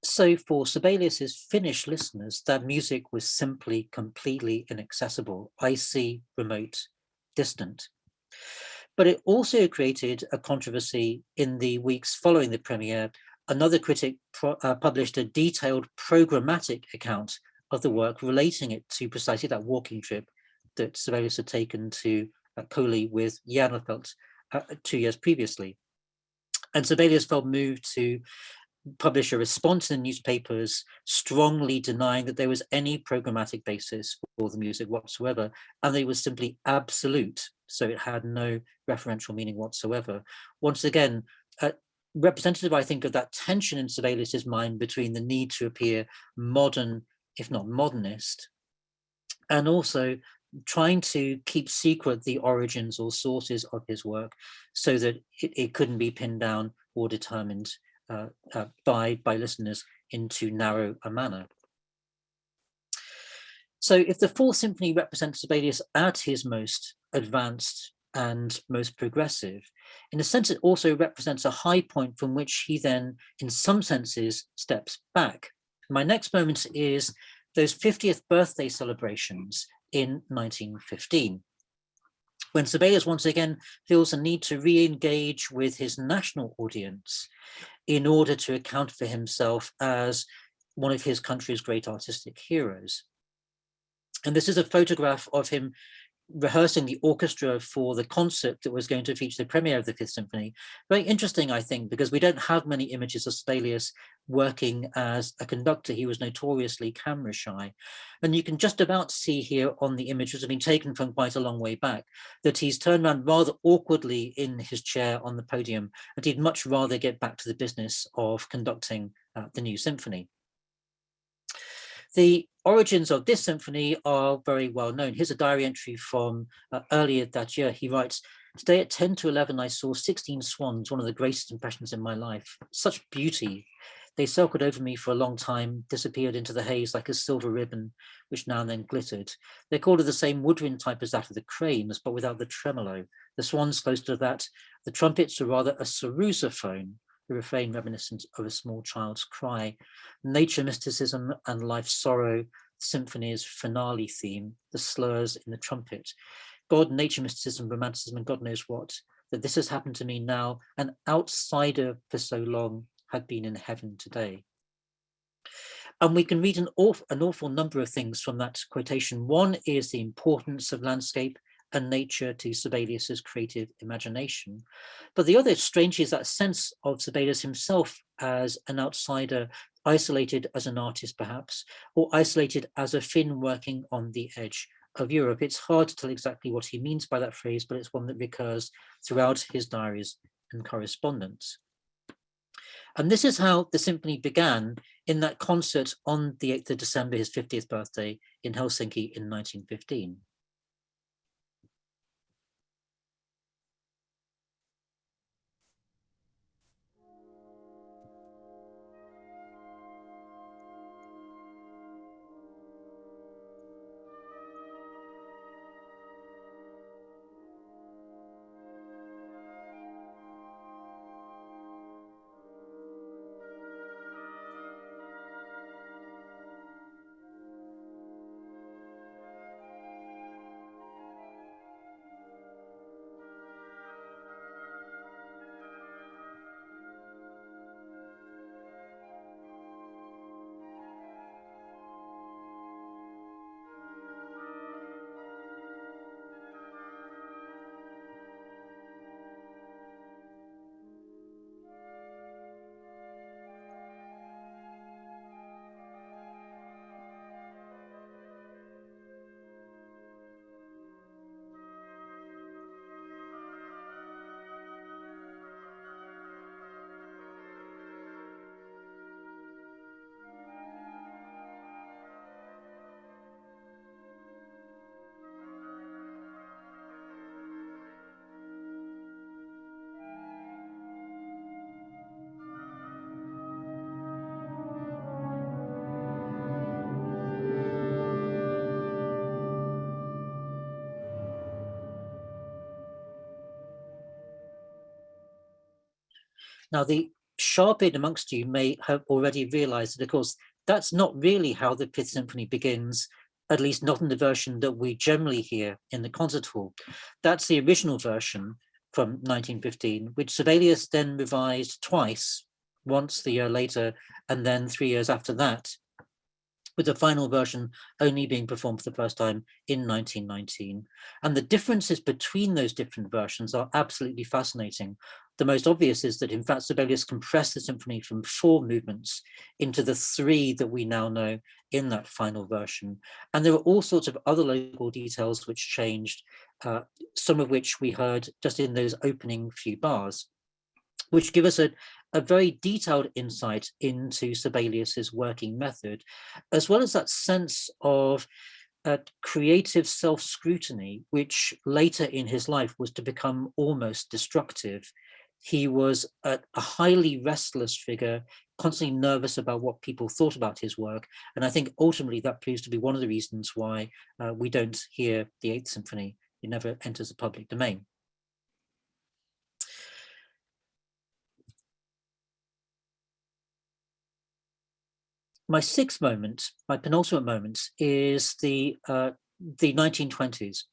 So for Sibelius's Finnish listeners, that music was simply completely inaccessible, icy, remote, distant. But it also created a controversy in the weeks following the premiere. Another critic published a detailed programmatic account of the work, relating it to precisely that walking trip that Sibelius had taken to Koli with Jarnefelt 2 years previously. And Sibelius felt moved to publish a response in the newspapers, strongly denying that there was any programmatic basis for the music whatsoever, and that it was simply absolute, so it had no referential meaning whatsoever. Once again, representative, I think, of that tension in Sibelius's mind between the need to appear modern, if not modernist, and also trying to keep secret the origins or sources of his work so that it couldn't be pinned down or determined by listeners into narrow a manner. So if the Fourth Symphony represents Sibelius at his most advanced and most progressive, in a sense it also represents a high point from which he then, in some senses, steps back. My next moment is those 50th birthday celebrations in 1915, when Sibelius once again feels a need to re-engage with his national audience in order to account for himself as one of his country's great artistic heroes. And this is a photograph of him rehearsing the orchestra for the concert that was going to feature the premiere of the Fifth Symphony. Very interesting, I think, because we don't have many images of Sibelius working as a conductor. He was notoriously camera shy. And you can just about see here on the image, which has been taken from quite a long way back, that he's turned around rather awkwardly in his chair on the podium, and he'd much rather get back to the business of conducting the new symphony. The origins of this symphony are very well known. Here's a diary entry from earlier that year. He writes, "Today at 10 to 11, I saw 16 swans, one of the greatest impressions in my life. Such beauty. They circled over me for a long time, disappeared into the haze like a silver ribbon, which now and then glittered. They called it the same woodwind type as that of the cranes, but without the tremolo. The swans close to that. The trumpets were rather a sarrusophone, the refrain reminiscent of a small child's cry. Nature mysticism and life sorrow, the symphony's finale theme, the slurs in the trumpet. God, nature mysticism, romanticism, and God knows what. That this has happened to me now, an outsider for so long, had been in heaven today." And we can read an awful number of things from that quotation. One is the importance of landscape and nature to Sibelius's creative imagination. But the other, strangely, is that sense of Sibelius himself as an outsider, isolated as an artist perhaps, or isolated as a Finn working on the edge of Europe. It's hard to tell exactly what he means by that phrase, but it's one that recurs throughout his diaries and correspondence. And this is how the symphony began in that concert on the 8th of December, his 50th birthday, in Helsinki in 1915. Now, the sharp-eared amongst you may have already realized that, of course, that's not really how the Fifth Symphony begins at least not in the version that we generally hear in the concert hall. That's the original version from 1915, which Sibelius then revised twice, once the year later, and then 3 years after that, with the final version only being performed for the first time in 1919. And the differences between those different versions are absolutely fascinating. The most obvious is that, in fact, Sibelius compressed the symphony from 4 movements into the 3 that we now know in that final version. And there were all sorts of other local details which changed, some of which we heard just in those opening few bars, which give us a very detailed insight into Sibelius's working method, as well as that sense of creative self-scrutiny, which later in his life was to become almost destructive. He was a highly restless figure, constantly nervous about what people thought about his work. And I think ultimately that proves to be one of the reasons why we don't hear the 8th Symphony. It never enters the public domain. My 6th moment, my penultimate moment, is the 1920s.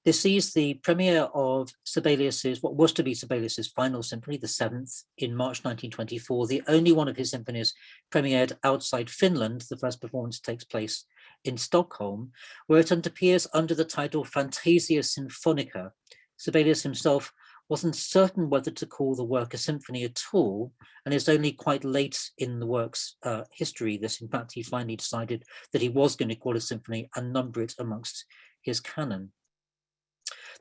This sees the premiere of Sibelius's, what was to be Sibelius's final symphony, the 7th, in March 1924, the only one of his symphonies premiered outside Finland. The first performance takes place in Stockholm, where it appears under the title Fantasia Sinfonica. Sibelius himself wasn't certain whether to call the work a symphony at all, and it's only quite late in the work's history that, in fact, he finally decided that he was going to call it a symphony and number it amongst his canon.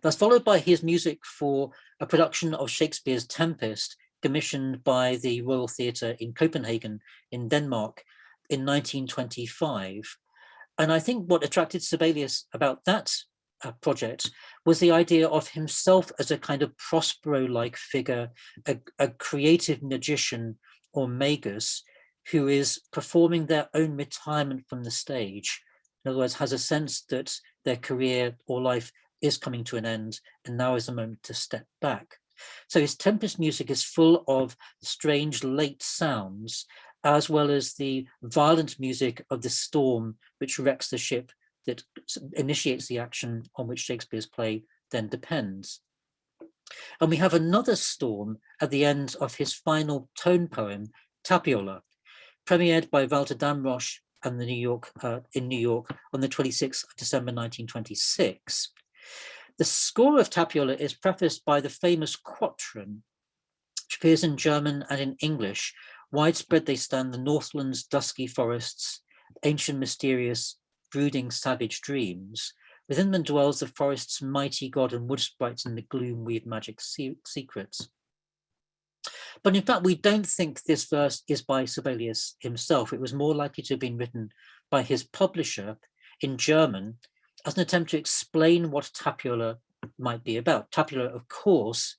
That's followed by his music for a production of Shakespeare's Tempest, commissioned by the Royal Theatre in Copenhagen in Denmark in 1925. And I think what attracted Sibelius about that project was the idea of himself as a kind of Prospero-like figure, a creative magician or magus who is performing their own retirement from the stage. In other words, has a sense that their career or life is coming to an end, and now is the moment to step back. So his Tempest music is full of strange late sounds, as well as the violent music of the storm, which wrecks the ship that initiates the action on which Shakespeare's play then depends. And we have another storm at the end of his final tone poem, Tapiola, premiered by Walter Damrosch and in New York on the 26th of December 1926. The score of Tapiola is prefaced by the famous quatrain, which appears in German and in English. Widespread they stand the Northland's dusky forests, ancient, mysterious, brooding, savage dreams. Within them dwells the forest's mighty god, and wood sprites in the gloom weave magic secrets. But in fact, we don't think this verse is by Sibelius himself. It was more likely to have been written by his publisher in German as an attempt to explain what Tapiola might be about. Tapiola, of course,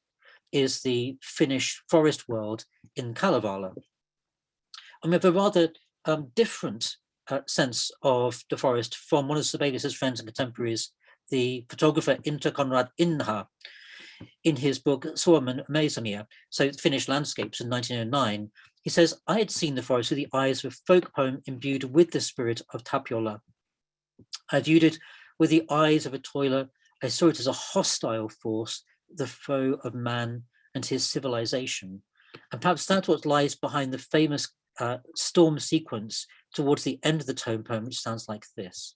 is the Finnish forest world in Kalevala. And we have a rather different sense of the forest from one of Sibelius's friends and contemporaries, the photographer Inter Konrad Inha, in his book Suomen Maisemia, so Finnish Landscapes in 1909. He says, I had seen the forest through the eyes of a folk poem imbued with the spirit of Tapiola. I viewed it with the eyes of a toiler. I saw it as a hostile force, the foe of man and his civilization. And perhaps that's what lies behind the famous storm sequence towards the end of the tone poem, which sounds like this.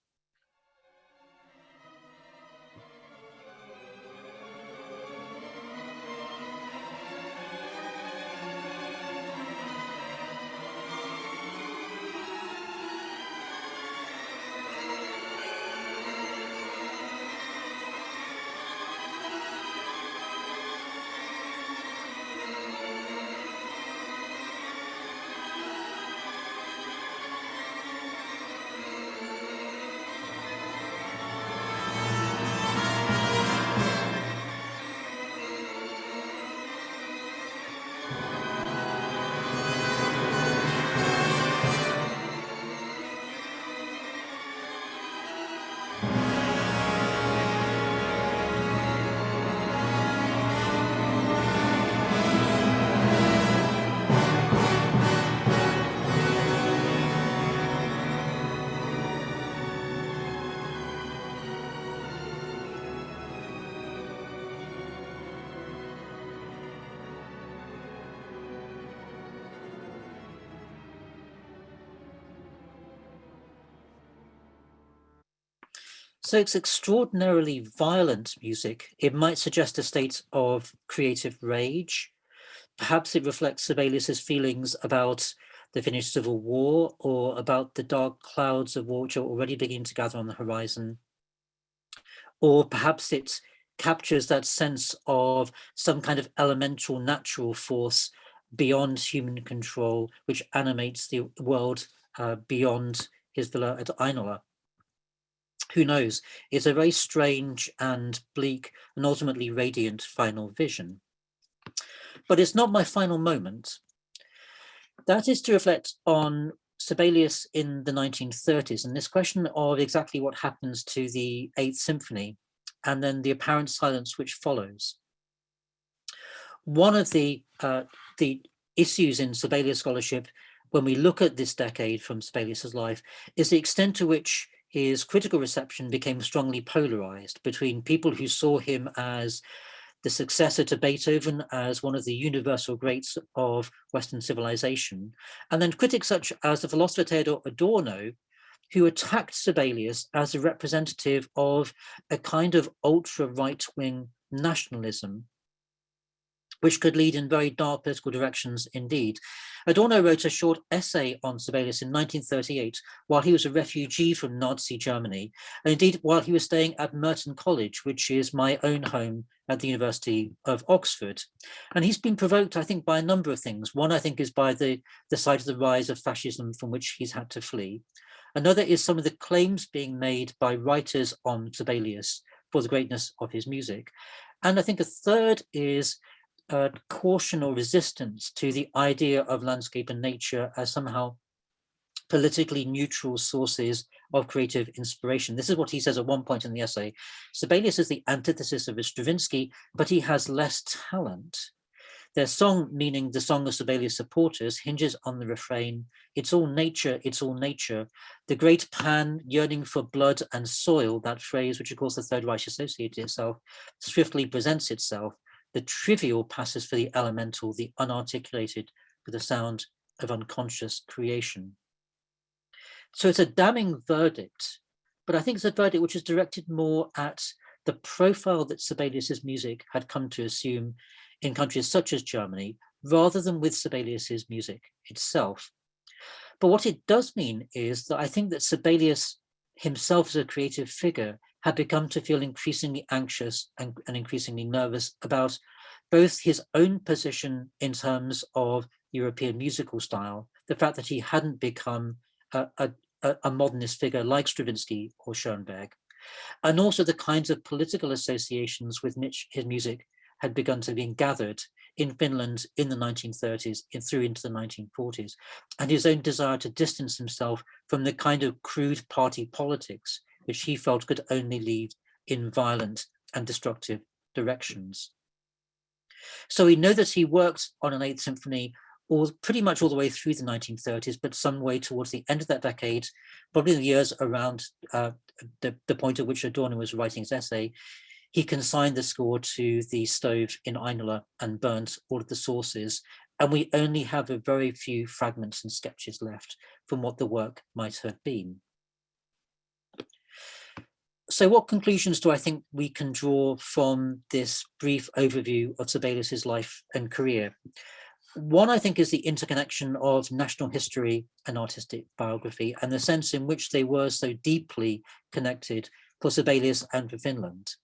So it's extraordinarily violent music. It might suggest a state of creative rage. Perhaps it reflects Sibelius's feelings about the Finnish Civil War, or about the dark clouds of war which are already beginning to gather on the horizon. Or perhaps it captures that sense of some kind of elemental natural force beyond human control, which animates the world beyond his villa at Ainola. Who knows? It's a very strange and bleak and ultimately radiant final vision. But it's not my final moment. That is to reflect on Sibelius in the 1930s and this question of exactly what happens to the Eighth Symphony and then the apparent silence which follows. One of the issues in Sibelius scholarship when we look at this decade from Sibelius's life is the extent to which his critical reception became strongly polarized between people who saw him as the successor to Beethoven, as one of the universal greats of Western civilization, and then critics such as the philosopher Theodor Adorno, who attacked Sibelius as a representative of a kind of ultra right-wing nationalism, which could lead in very dark political directions indeed. Adorno wrote a short essay on Sibelius in 1938 while he was a refugee from Nazi Germany, and indeed while he was staying at Merton College, which is my own home at the University of Oxford. And he's been provoked, I think, by a number of things. One, I think, is by the sight of the rise of fascism from which he's had to flee. Another is some of the claims being made by writers on Sibelius for the greatness of his music. And I think a third is caution or resistance to the idea of landscape and nature as somehow politically neutral sources of creative inspiration. This is what he says at one point in the essay. Sibelius is the antithesis of Stravinsky, but he has less talent. Their song, meaning the song of Sibelius' supporters, hinges on the refrain, "It's all nature, it's all nature." The great Pan yearning for blood and soil, that phrase, which of course the Third Reich associated itself, swiftly presents itself. The trivial passes for the elemental, the unarticulated for the sound of unconscious creation. So it's a damning verdict, but I think it's a verdict which is directed more at the profile that Sibelius's music had come to assume in countries such as Germany, rather than with Sibelius's music itself. But what it does mean is that I think that Sibelius himself as a creative figure had begun to feel increasingly anxious and increasingly nervous about both his own position in terms of European musical style, the fact that he hadn't become a modernist figure like Stravinsky or Schoenberg, and also the kinds of political associations with which his music had begun to be gathered in Finland in the 1930s and through into the 1940s, and his own desire to distance himself from the kind of crude party politics which he felt could only lead in violent and destructive directions. So we know that he worked on an Eighth Symphony pretty much all the way through the 1930s, but some way towards the end of that decade, probably in the years around the point at which Adorno was writing his essay, he consigned the score to the stove in Ainola and burnt all of the sources. And we only have a very few fragments and sketches left from what the work might have been. So what conclusions do I think we can draw from this brief overview of Sibelius's life and career? One, I think, is the interconnection of national history and artistic biography and the sense in which they were so deeply connected for Sibelius and for Finland.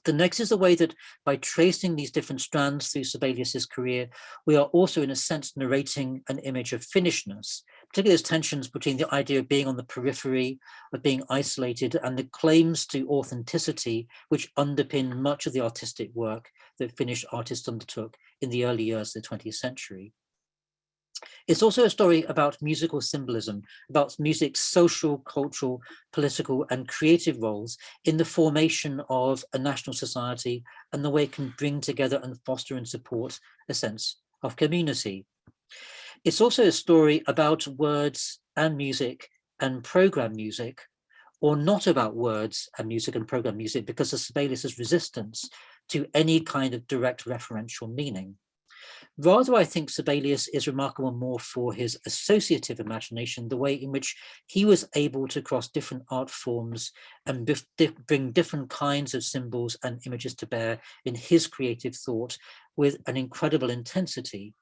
The next is the way that by tracing these different strands through Sibelius's career, we are also in a sense narrating an image of Finnishness, particularly those tensions between the idea of being on the periphery, of being isolated, and the claims to authenticity which underpin much of the artistic work that Finnish artists undertook in the early years of the 20th century. It's also a story about musical symbolism, about music's social, cultural, political, and creative roles in the formation of a national society and the way it can bring together and foster and support a sense of community. It's also a story about words and music and program music, or not about words and music and program music, because of Sibelius's resistance to any kind of direct referential meaning. Rather, I think Sibelius is remarkable more for his associative imagination, the way in which he was able to cross different art forms and bring different kinds of symbols and images to bear in his creative thought with an incredible intensity.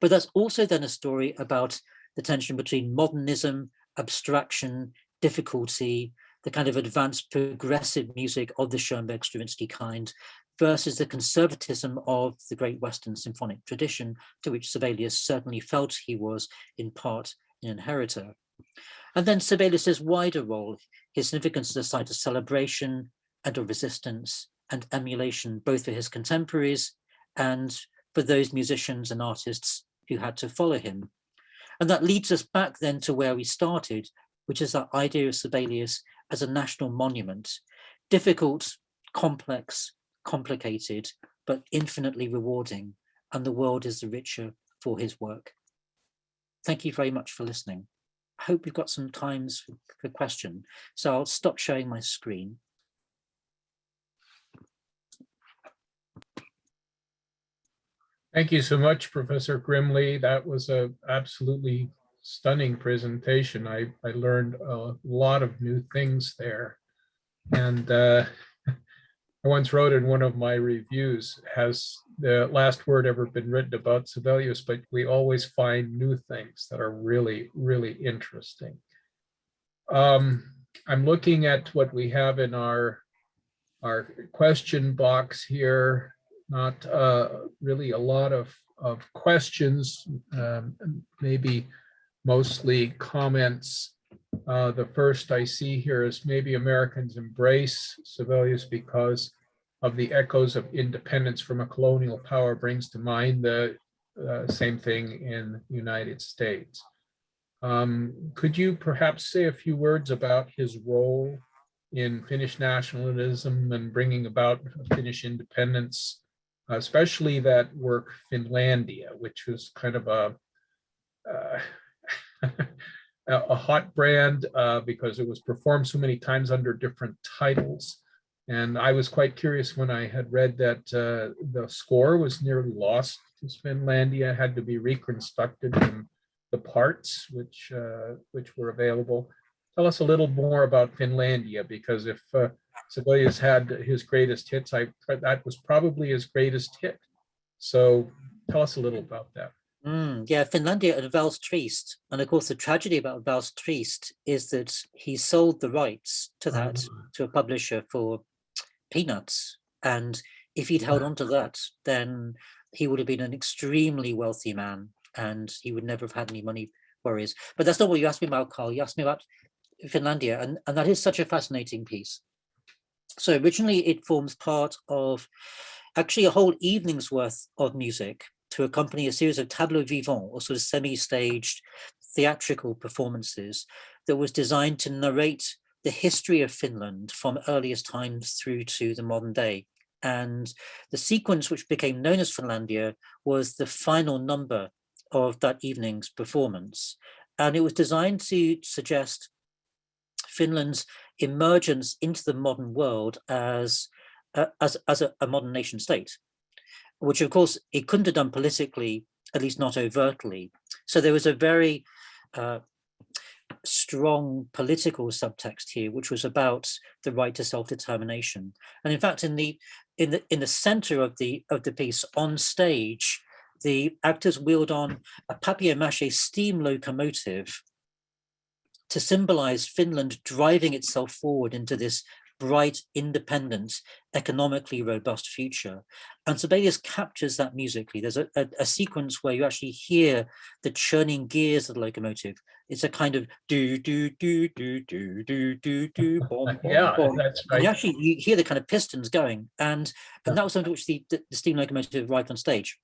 But that's also then a story about the tension between modernism, abstraction, difficulty, the kind of advanced progressive music of the Schoenberg-Stravinsky kind, versus the conservatism of the great Western symphonic tradition, to which Sibelius certainly felt he was in part an inheritor. And then Sibelius's wider role, his significance as a site of celebration and of resistance and emulation, both for his contemporaries and for those musicians and artists who had to follow him. And that leads us back then to where we started, which is that idea of Sibelius as a national monument, difficult, complex, complicated, but infinitely rewarding, and the world is the richer for his work. Thank you very much for listening. I hope we've got some times for question, so I'll stop sharing my screen. Thank you so much, Professor Grimley. That was a absolutely stunning presentation. I learned a lot of new things there. And I once wrote in one of my reviews, has the last word ever been written about Sibelius, but we always find new things that are really, really interesting. I'm looking at what we have in our question box here. Not really a lot of questions, maybe mostly comments. The first I see here is maybe Americans embrace Sibelius because of the echoes of independence from a colonial power brings to mind the same thing in the United States. Could you perhaps say a few words about his role in Finnish nationalism and bringing about Finnish independence, especially that work Finlandia, which was kind of a hot brand because it was performed so many times under different titles. And I was quite curious when I had read that the score was nearly lost to Finlandia, had to be reconstructed from the parts which were available. Tell us a little more about Finlandia, because if Sibelius had his greatest hits, that was probably his greatest hit. So tell us a little about that. Yeah, Finlandia and Vals Trist. And of course, the tragedy about Vals Trist is that he sold the rights to that to a publisher for peanuts. And if he'd held on to that, then he would have been an extremely wealthy man and he would never have had any money worries. But that's not what you asked me about, Carl. You asked me about Finlandia, and that is such a fascinating piece. So originally it forms part of actually a whole evening's worth of music to accompany a series of tableaux vivants, or sort of semi-staged theatrical performances that was designed to narrate the history of Finland from earliest times through to the modern day. And the sequence which became known as Finlandia was the final number of that evening's performance. And it was designed to suggest Finland's emergence into the modern world as a modern nation state, which of course it couldn't have done politically, at least not overtly. So there was a very strong political subtext here, which was about the right to self-determination. And in fact, in the center of the piece, on stage, the actors wheeled on a papier-mâché steam locomotive to symbolize Finland driving itself forward into this bright, independent, economically robust future. And Sibelius captures that musically. There's a sequence where you actually hear the churning gears of the locomotive. It's a kind of do, do, do, do, do, do, do, do, bomb, Yeah, bomb. that's And right. you hear the kind of pistons going. And that was something which the steam locomotive arrived on stage.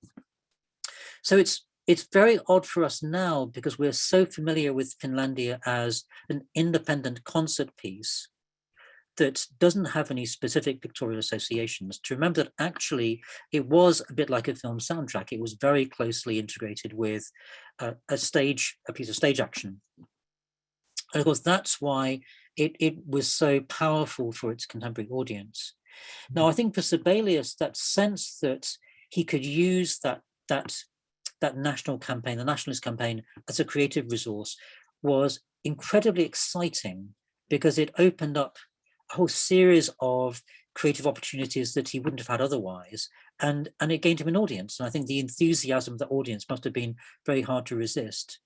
So it's very odd for us now because we're so familiar with Finlandia as an independent concert piece that doesn't have any specific pictorial associations, to remember that actually it was a bit like a film soundtrack. It was very closely integrated with a piece of stage action. And of course, that's why it was so powerful for its contemporary audience. Now, I think for Sibelius, that sense that he could use that national campaign, the nationalist campaign, as a creative resource was incredibly exciting, because it opened up a whole series of creative opportunities that he wouldn't have had otherwise, and it gained him an audience. And I think the enthusiasm of the audience must have been very hard to resist.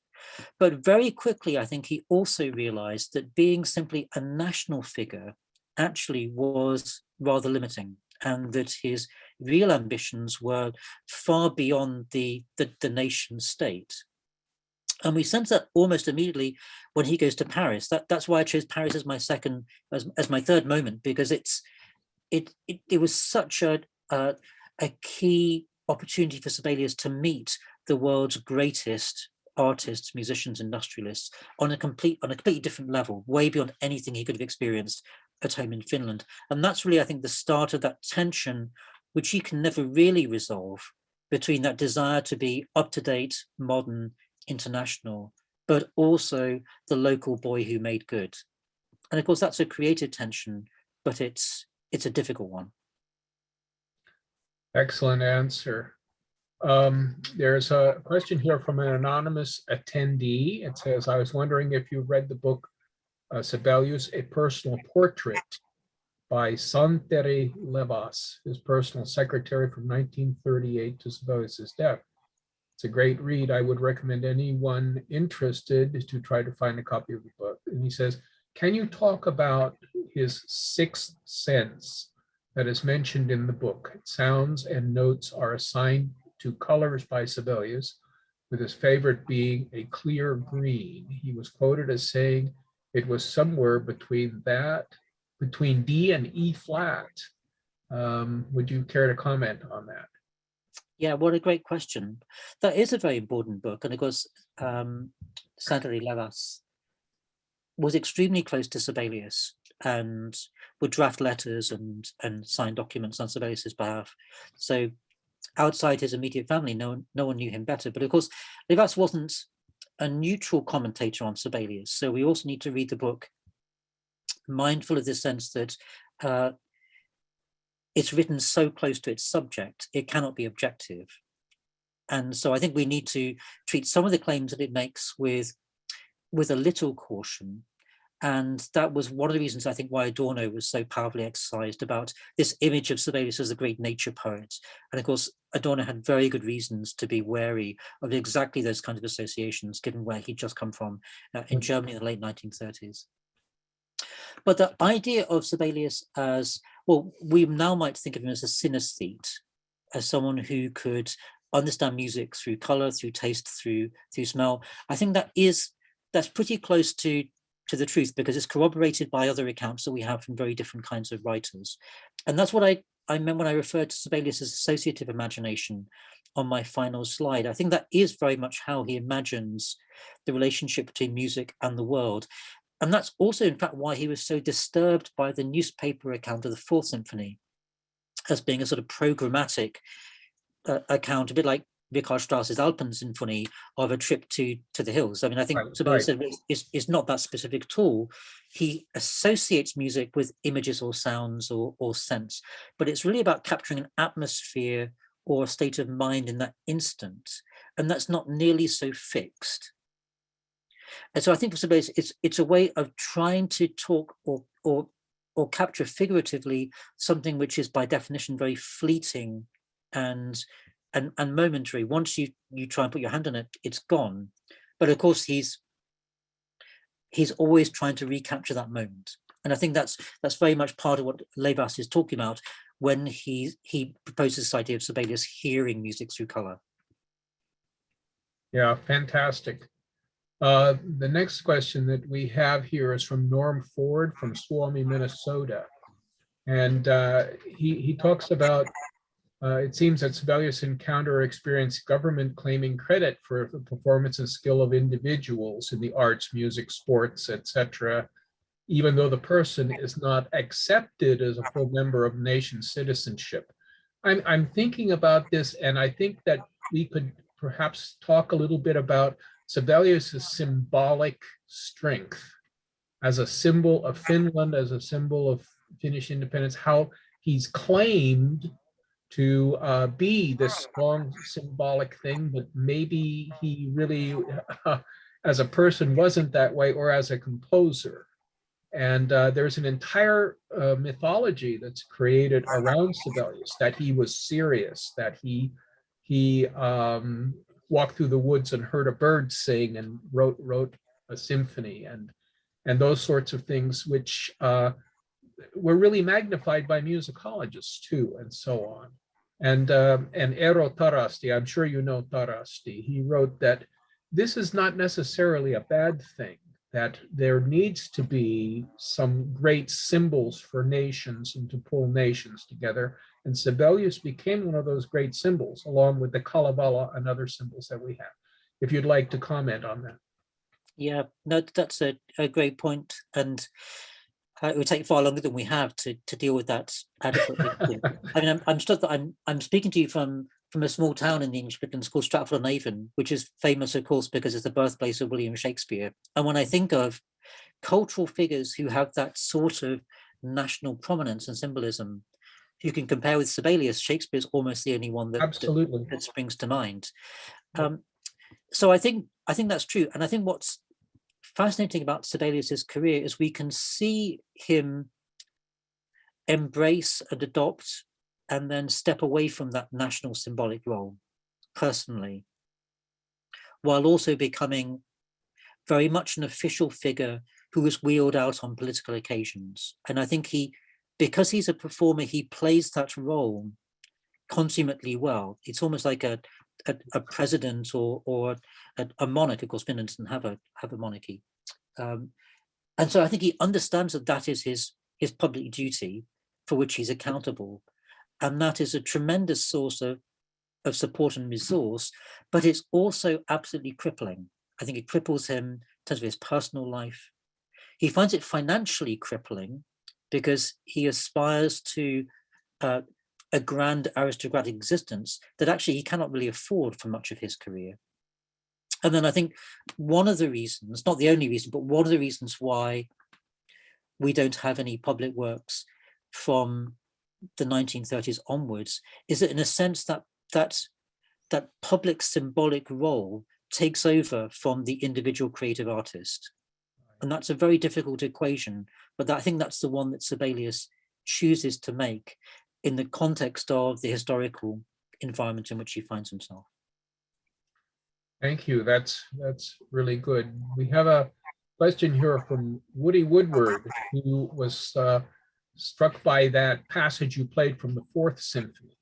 But very quickly, I think he also realized that being simply a national figure actually was rather limiting, and that his real ambitions were far beyond the nation state. And we sense that almost immediately when he goes to Paris. That's why I chose Paris as my third moment, because it was such a key opportunity for Sibelius to meet the world's greatest artists, musicians, industrialists on a completely different level, way beyond anything he could have experienced at home in Finland. And that's really, I think, the start of that tension, which he can never really resolve, between that desire to be up to date, modern, international, but also the local boy who made good. And of course, that's a creative tension, but it's a difficult one. Excellent answer. There's a question here from an anonymous attendee. It says, I was wondering if you read the book Sibelius, A Personal Portrait by Santeri Levas, his personal secretary from 1938 to Sibelius's death. It's a great read. I would recommend anyone interested to try to find a copy of the book. And he says, can you talk about his sixth sense that is mentioned in the book? Sounds and notes are assigned to colors by Sibelius, with his favorite being a clear green. He was quoted as saying it was somewhere between D and E flat. Would you care to comment on that? Yeah, what a great question. That is a very important book. And of course, Santeri Levas was extremely close to Sibelius and would draft letters and sign documents on Sibelius's behalf. So outside his immediate family, no one knew him better. But of course, Levas wasn't a neutral commentator on Sibelius. So we also need to read the book mindful of the sense that it's written so close to its subject, it cannot be objective. And so I think we need to treat some of the claims that it makes with a little caution. And that was one of the reasons I think why Adorno was so powerfully exercised about this image of Sibelius as a great nature poet. And of course, Adorno had very good reasons to be wary of exactly those kinds of associations, given where he'd just come from in Germany in the late 1930s. But the idea of Sibelius as, well, we now might think of him as a synesthete, as someone who could understand music through color, through taste, through smell. I think that's pretty close to the truth, because it's corroborated by other accounts that we have from very different kinds of writers. And that's what I meant when I referred to Sibelius as associative imagination on my final slide. I think that is very much how he imagines the relationship between music and the world. And that's also, in fact, why he was so disturbed by the newspaper account of the Fourth Symphony as being a sort of programmatic account, a bit like Richard Strauss's Alpen Symphony, of a trip to the hills. I mean, I think Sibelius said it's not that specific at all. He associates music with images or sounds or sense, but it's really about capturing an atmosphere or a state of mind in that instant. And that's not nearly so fixed. And so I think for Sibelius, it's a way of trying to talk or capture figuratively something which is by definition very fleeting and momentary. Once you try and put your hand on it, it's gone. But of course, he's always trying to recapture that moment. And I think that's very much part of what Levas is talking about when he proposes this idea of Sibelius hearing music through color. Yeah, fantastic. The next question that we have here is from Norm Ford from Suwannee, Minnesota. And he talks about, it seems that Sibelius encountered or experienced government claiming credit for the performance and skill of individuals in the arts, music, sports, etc., even though the person is not accepted as a full member of nation citizenship. I'm thinking about this, and I think that we could perhaps talk a little bit about Sibelius's symbolic strength as a symbol of Finland, as a symbol of Finnish independence, how he's claimed to be this strong symbolic thing, but maybe he really, as a person, wasn't that way, or as a composer. And there's an entire mythology that's created around Sibelius, that he was serious, that he walked through the woods and heard a bird sing and wrote a symphony, and those sorts of things, which were really magnified by musicologists too, and so on. And Eero Tarasti, I'm sure you know Tarasti, he wrote that this is not necessarily a bad thing, that there needs to be some great symbols for nations and to pull nations together. And Sibelius became one of those great symbols, along with the Kalevala and other symbols that we have. If you'd like to comment on that. Yeah, no, that's a great point. And it would take far longer than we have to deal with that adequately. I mean, I'm struck that I'm speaking to you from a small town in the English Midlands called Stratford-on-Avon, which is famous, of course, because it's the birthplace of William Shakespeare. And when I think of cultural figures who have that sort of national prominence and symbolism, you can compare with Sibelius. Shakespeare is almost the only one that springs to mind. So I think that's true. And I think what's fascinating about Sibelius's career is we can see him embrace and adopt and then step away from that national symbolic role personally, while also becoming very much an official figure who is wheeled out on political occasions. And I think because he's a performer, he plays that role consummately well. It's almost like a president or a monarch. Of course, Finland doesn't have a monarchy. And so I think he understands that is his public duty for which he's accountable. And that is a tremendous source of support and resource, but it's also absolutely crippling. I think it cripples him in terms of his personal life. He finds it financially crippling because he aspires to a grand aristocratic existence that actually he cannot really afford for much of his career. And then I think one of the reasons, not the only reason, but one of the reasons why we don't have any public works from the 1930s onwards is that in a sense that public symbolic role takes over from the individual creative artist. And that's a very difficult equation, but I think that's the one that Sibelius chooses to make in the context of the historical environment in which he finds himself. Thank you. That's really good. We have a question here from Woody Woodward, who was struck by that passage you played from the Fourth Symphony.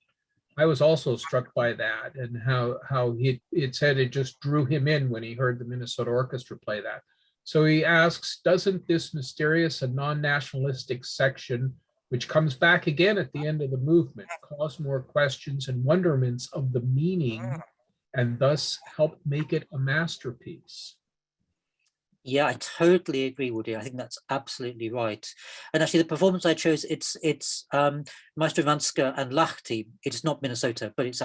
I was also struck by that, and how it said it just drew him in when he heard the Minnesota Orchestra play that. So he asks, doesn't this mysterious and non-nationalistic section, which comes back again at the end of the movement, cause more questions and wonderments of the meaning and thus help make it a masterpiece? Yeah, I totally agree, Woody. I think that's absolutely right. And actually, the performance I chose, it's Maestro Vanska and Lahti. It's not Minnesota, but it's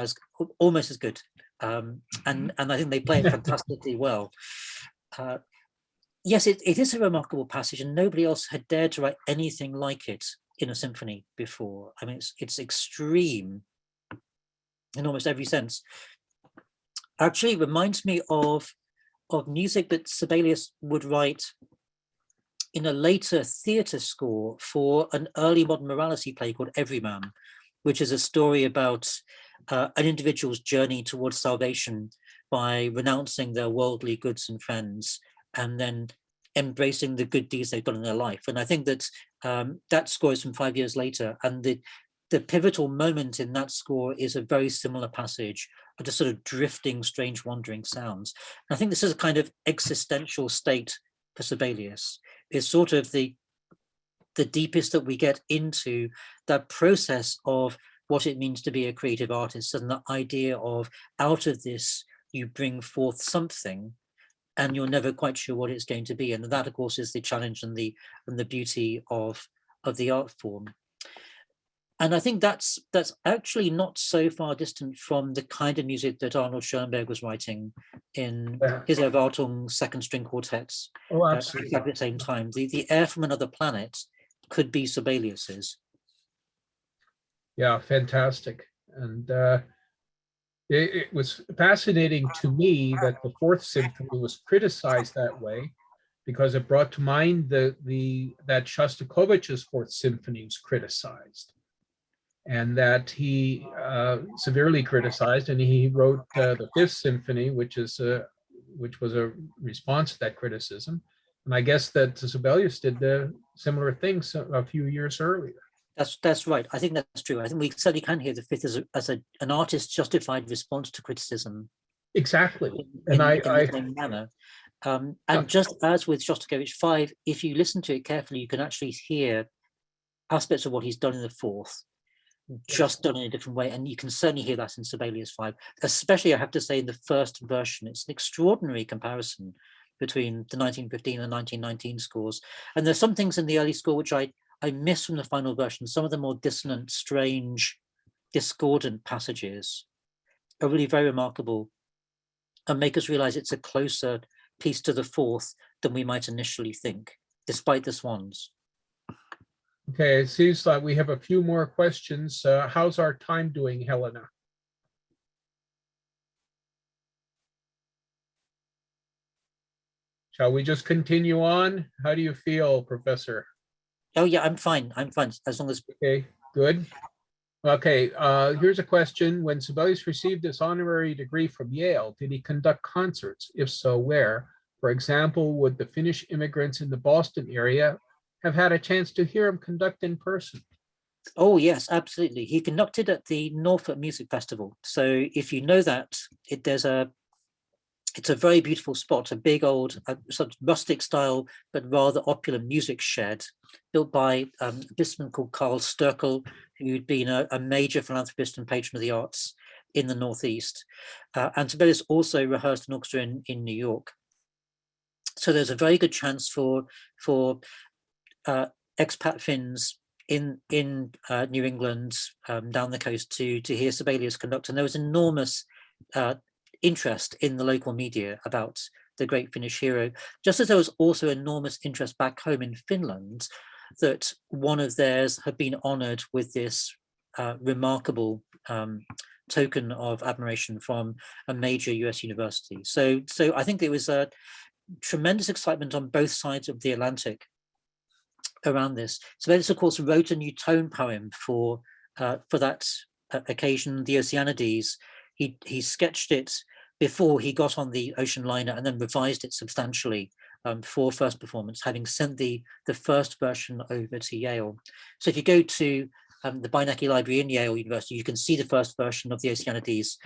almost as good. And I think they play it fantastically well. Yes, it is a remarkable passage, and nobody else had dared to write anything like it in a symphony before. I mean, it's extreme in almost every sense. Actually, it reminds me of music that Sibelius would write in a later theatre score for an early modern morality play called Everyman, which is a story about an individual's journey towards salvation by renouncing their worldly goods and friends and then embracing the good deeds they've done in their life. And I think that that score is from 5 years later, and the pivotal moment in that score is a very similar passage of just sort of drifting, strange, wandering sounds. And I think this is a kind of existential state for Sibelius. It's sort of the deepest that we get into that process of what it means to be a creative artist, and the idea of out of this, you bring forth something and you're never quite sure what it's going to be. And that, of course, is the challenge and the beauty of the art form. And I think that's actually not so far distant from the kind of music that Arnold Schoenberg was writing in his Erwartung second string quartets at the same time. The Air from Another Planet could be Sibelius's. Yeah, fantastic. And it was fascinating to me that the Fourth Symphony was criticized that way because it brought to mind that Shostakovich's Fourth Symphony was criticized, and that he severely criticized, and he wrote the Fifth Symphony, which was a response to that criticism. And I guess that Sibelius did the similar things a few years earlier. That's right. I think that's true. I think we certainly can hear the Fifth as an artist's justified response to criticism. Exactly. In the same manner. And just as with Shostakovich 5, if you listen to it carefully, you can actually hear aspects of what he's done in the Fourth, just done in a different way. And you can certainly hear that in Sibelius 5, especially, I have to say, in the first version. It's an extraordinary comparison between the 1915 and 1919 scores. And there's some things in the early score which I miss from the final version. Some of the more dissonant, strange, discordant passages are really very remarkable and make us realize it's a closer piece to the Fourth than we might initially think, despite the swans. Okay, it seems like we have a few more questions. How's our time doing, Helena? Shall we just continue on? How do you feel, Professor? Oh yeah, I'm fine. I'm fine, as long as... Okay, good. Okay, here's a question. When Sibelius received his honorary degree from Yale, did he conduct concerts? If so, where? For example, would the Finnish immigrants in the Boston area have had a chance to hear him conduct in person? Oh yes, absolutely. He conducted at the Norfolk Music Festival. So if you know that, it's a very beautiful spot, a big old sort of rustic style, but rather opulent music shed built by a businessman called Carl Sturkel, who'd been a major philanthropist and patron of the arts in the Northeast. And Sibelius also rehearsed an orchestra in New York. So there's a very good chance for expat Finns in New England, down the coast, to hear Sibelius conduct. And there was enormous interest in the local media about the great Finnish hero, just as there was also enormous interest back home in Finland that one of theirs had been honored with this remarkable token of admiration from a major US university. So I think there was a tremendous excitement on both sides of the Atlantic around this. Sibelius, of course, wrote a new tone poem for that occasion, the Oceanides. He sketched it before he got on the ocean liner and then revised it substantially for first performance, having sent the first version over to Yale. So if you go to the Beinecke Library in Yale University, you can see the first version of the Oceanides,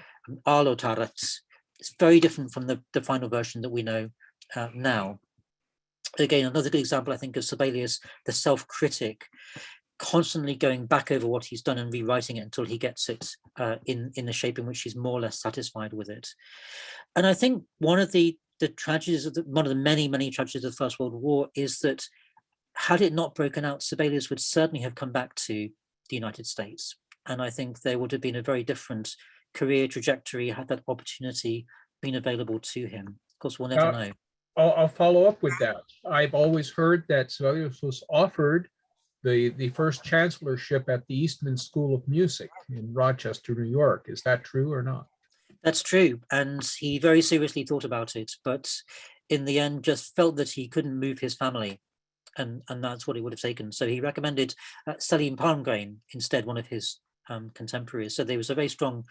Aalotarets. It's very different from the final version that we know now. Again, another good example, I think, of Sibelius, the self-critic, constantly going back over what he's done and rewriting it until he gets it in the shape in which he's more or less satisfied with it. And I think one of the tragedies, one of the many tragedies of the First World War is that had it not broken out, Sibelius would certainly have come back to the United States. And I think there would have been a very different career trajectory had that opportunity been available to him. Of course, we'll never know. I'll follow up with that. I've always heard that Sibelius was offered the first chancellorship at the Eastman School of Music in Rochester, New York. Is that true or not? That's true. And he very seriously thought about it, but in the end just felt that he couldn't move his family. And that's what it would have taken. So he recommended Selim Palmgren instead, one of his contemporaries. So there was a very strong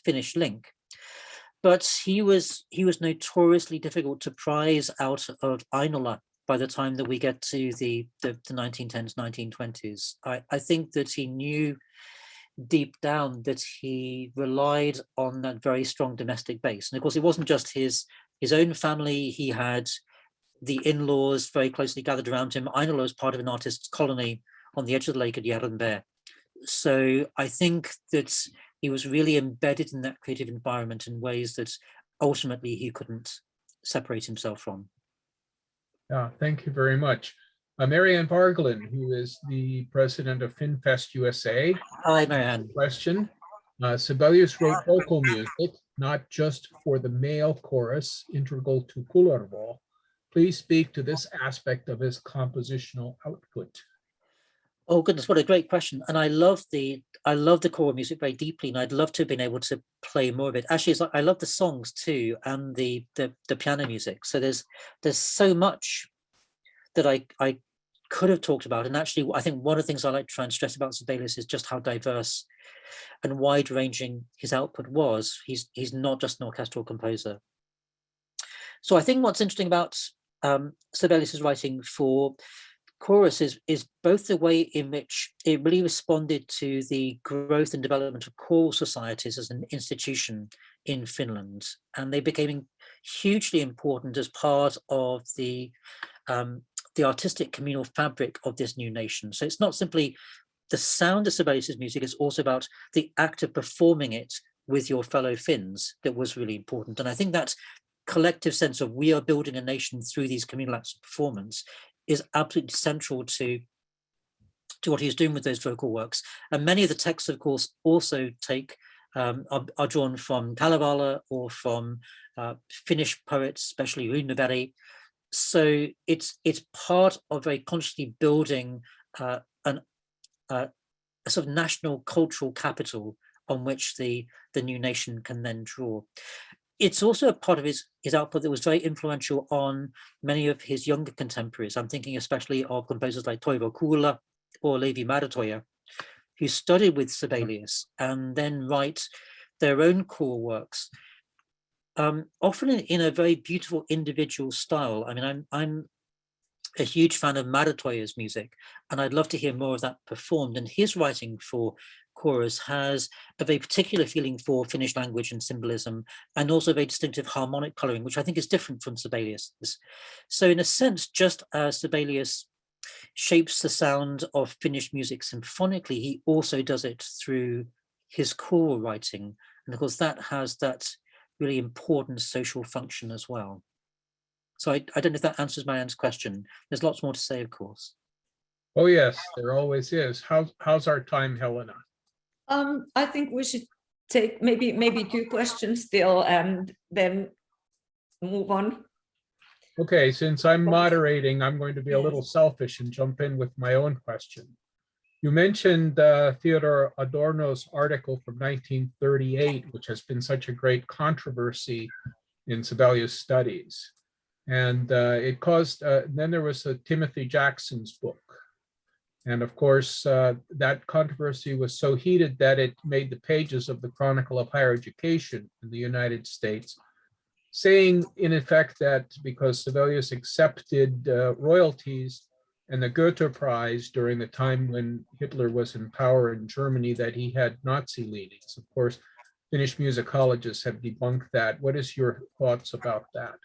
Finnish link. But he was notoriously difficult to prize out of Ainola by the time that we get to the 1910s, 1920s. I think that he knew deep down that he relied on that very strong domestic base. And of course, it wasn't just his own family. He had the in-laws very closely gathered around him. Ainola was part of an artist's colony on the edge of the lake at Järvenpää. So I think that he was really embedded in that creative environment in ways that ultimately he couldn't separate himself from. Yeah, thank you very much. Marianne Varglan, who is the president of FinnFest USA. Hi, Marianne. Question. Sibelius wrote vocal music, not just for the male chorus, integral to Kulavo. Please speak to this aspect of his compositional output. Oh goodness, what a great question! And I love the choral music very deeply, and I'd love to have been able to play more of it. Actually, it's like I love the songs too, and the piano music. So there's so much that I could have talked about. And actually, I think one of the things I like to try and stress about Sibelius is just how diverse and wide-ranging his output was. He's not just an orchestral composer. So I think what's interesting about Sibelius's writing for chorus is both the way in which it really responded to the growth and development of choral societies as an institution in Finland, and they became hugely important as part of the artistic communal fabric of this new nation. So it's not simply the sound of Sibelius's music, it's also about the act of performing it with your fellow Finns that was really important. And I think that collective sense of we are building a nation through these communal acts of performance is absolutely central to what he's doing with those vocal works. And many of the texts, of course, also are drawn from Kalevala or from Finnish poets, especially Runeberg. So it's part of very consciously building a sort of national cultural capital on which the new nation can then draw. It's also a part of his output that was very influential on many of his younger contemporaries. I'm thinking especially of composers like Toivo Kuula or Leevi Määrätoja, who studied with Sibelius and then write their own choral works, often in a very beautiful individual style. I mean, I'm a huge fan of Määrätoja's music, and I'd love to hear more of that performed. And his writing for chorus has a very particular feeling for Finnish language and symbolism, and also very distinctive harmonic coloring, which I think is different from Sibelius's. So in a sense, just as Sibelius shapes the sound of Finnish music symphonically, he also does it through his choral writing. And of course, that has that really important social function as well. So I don't know if that answers Marianne's question. There's lots more to say, of course. Oh, yes, there always is. How's our time, Helena? I think we should take maybe 2 questions still and then move on. Okay, since I'm moderating, I'm going to be a little selfish and jump in with my own question. You mentioned Theodor Adorno's article from 1938, which has been such a great controversy in Sibelius studies. And it caused, then there was Timothy Jackson's book. And of course, that controversy was so heated that it made the pages of the Chronicle of Higher Education in the United States, saying in effect that because Sibelius accepted royalties and the Goethe Prize during the time when Hitler was in power in Germany, that he had Nazi leanings. Of course, Finnish musicologists have debunked that. What is your thoughts about that?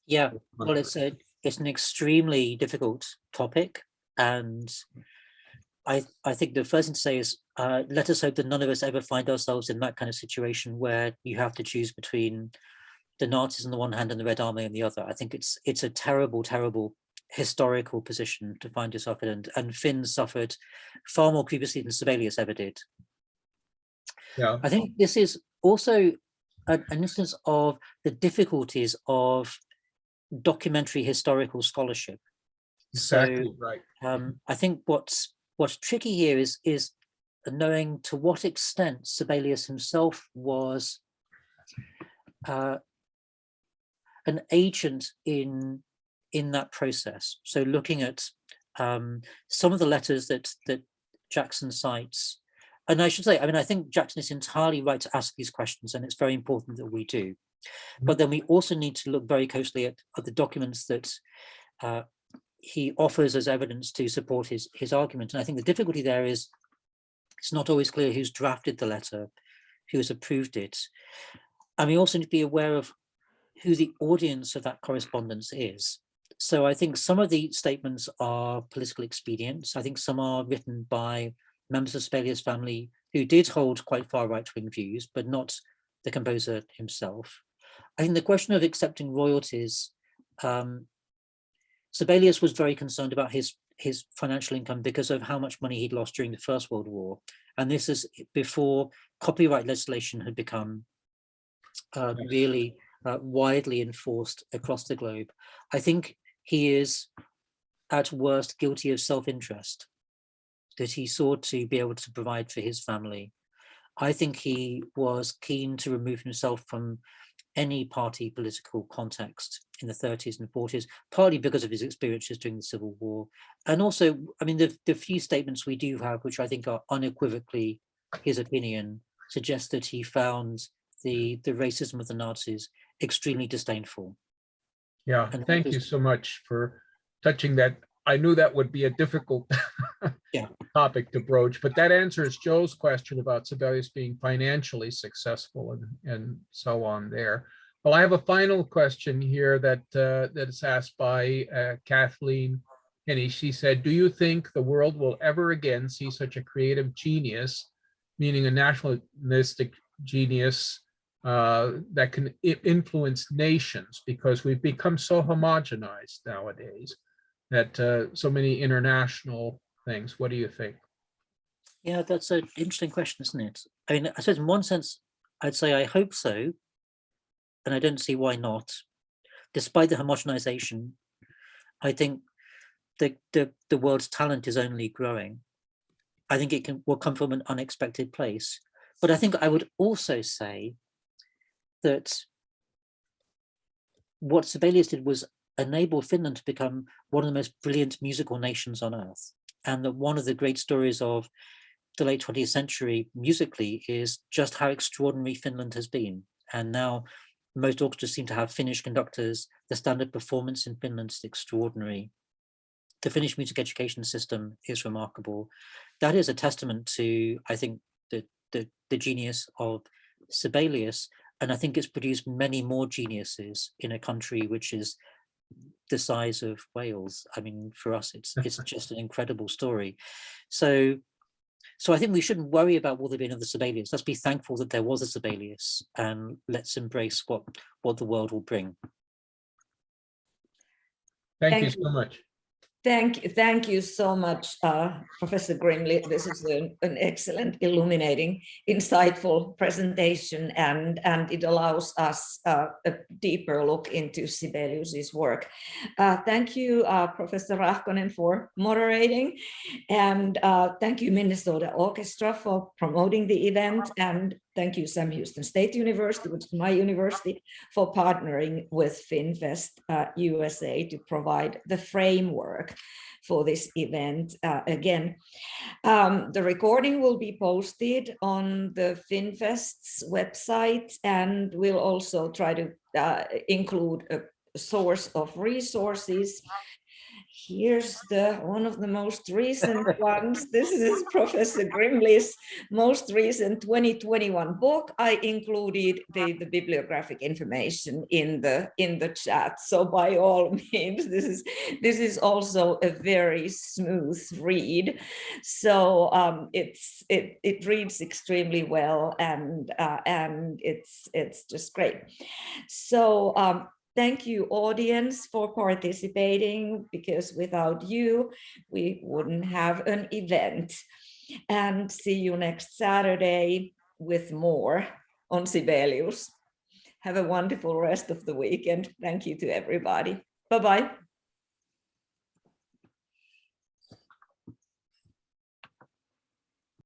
Yeah, well, it's an extremely difficult topic, and I think the first thing to say is let us hope that none of us ever find ourselves in that kind of situation where you have to choose between the Nazis on the one hand and the Red Army on the other. I think it's a terrible, terrible historical position to find yourself in, and Finns suffered far more grievously than Sibelius ever did. Yeah, I think this is also an instance of the difficulties of documentary historical scholarship. exactly So, right. I think what's tricky here is knowing to what extent Sibelius himself was an agent in that process. So looking at some of the letters that Jackson cites, and I should say, I mean, I think Jackson is entirely right to ask these questions, and it's very important that we do. But then we also need to look very closely at the documents that he offers as evidence to support his argument. And I think the difficulty there is it's not always clear who's drafted the letter, who's approved it. And we also need to be aware of who the audience of that correspondence is. So I think some of the statements are political expedients. I think some are written by members of Sibelius' family who did hold quite far right-wing views, but not the composer himself. I think the question of accepting royalties, Sibelius was very concerned about his financial income because of how much money he'd lost during the First World War. And this is before copyright legislation had become really widely enforced across the globe. I think he is at worst guilty of self-interest. that he sought to be able to provide for his family. I think he was keen to remove himself from any party political context in the 30s and 40s, partly because of his experiences during the Civil War. And also, I mean, the few statements we do have, which I think are unequivocally his opinion, suggest that he found the racism of the Nazis extremely disdainful. Yeah, And thank you so much for touching that. I knew that would be a difficult topic to broach, but that answers Joe's question about Sibelius being financially successful and so on there. Well, I have a final question here that that is asked by Kathleen Henny. She said, do you think the world will ever again see such a creative genius, meaning a nationalistic genius that can influence nations, because we've become so homogenized nowadays that so many international things? What do you think? Yeah, that's an interesting question, isn't it? I mean, I suppose in one sense, I'd say I hope so, and I don't see why not. Despite the homogenization, I think the world's talent is only growing. I think it will come from an unexpected place. But I think I would also say that what Sibelius did was enable Finland to become one of the most brilliant musical nations on earth. And that one of the great stories of the late 20th century musically is just how extraordinary Finland has been. And now most orchestras seem to have Finnish conductors. The standard performance in Finland is extraordinary. The Finnish music education system is remarkable. That is a testament to, I think, the genius of Sibelius. And I think it's produced many more geniuses in a country which is the size of Wales. I mean, for us, it's just an incredible story. So I think we shouldn't worry about will there be another Sibelius. Let's be thankful that there was a Sibelius, and let's embrace what the world will bring. Thank you so much. Thank you so much, Professor Grimley. This is an excellent, illuminating, insightful presentation, and it allows us a deeper look into Sibelius's work. Thank you, Professor Rahkonen, for moderating, and thank you, Minnesota Orchestra, for promoting the event, and thank you, Sam Houston State University, which is my university, for partnering with FinnFest USA to provide the framework for this event. Again, the recording will be posted on the FinnFest's website, and we'll also try to include a source of resources. Here's one of the most recent ones. This is Professor Grimley's most recent 2021 book. I included the bibliographic information in the chat. So by all means, this is also a very smooth read. So it reads extremely well, and it's just great. So thank you, audience, for participating, because without you, we wouldn't have an event. And see you next Saturday with more on Sibelius. Have a wonderful rest of the weekend. Thank you to everybody. Bye-bye.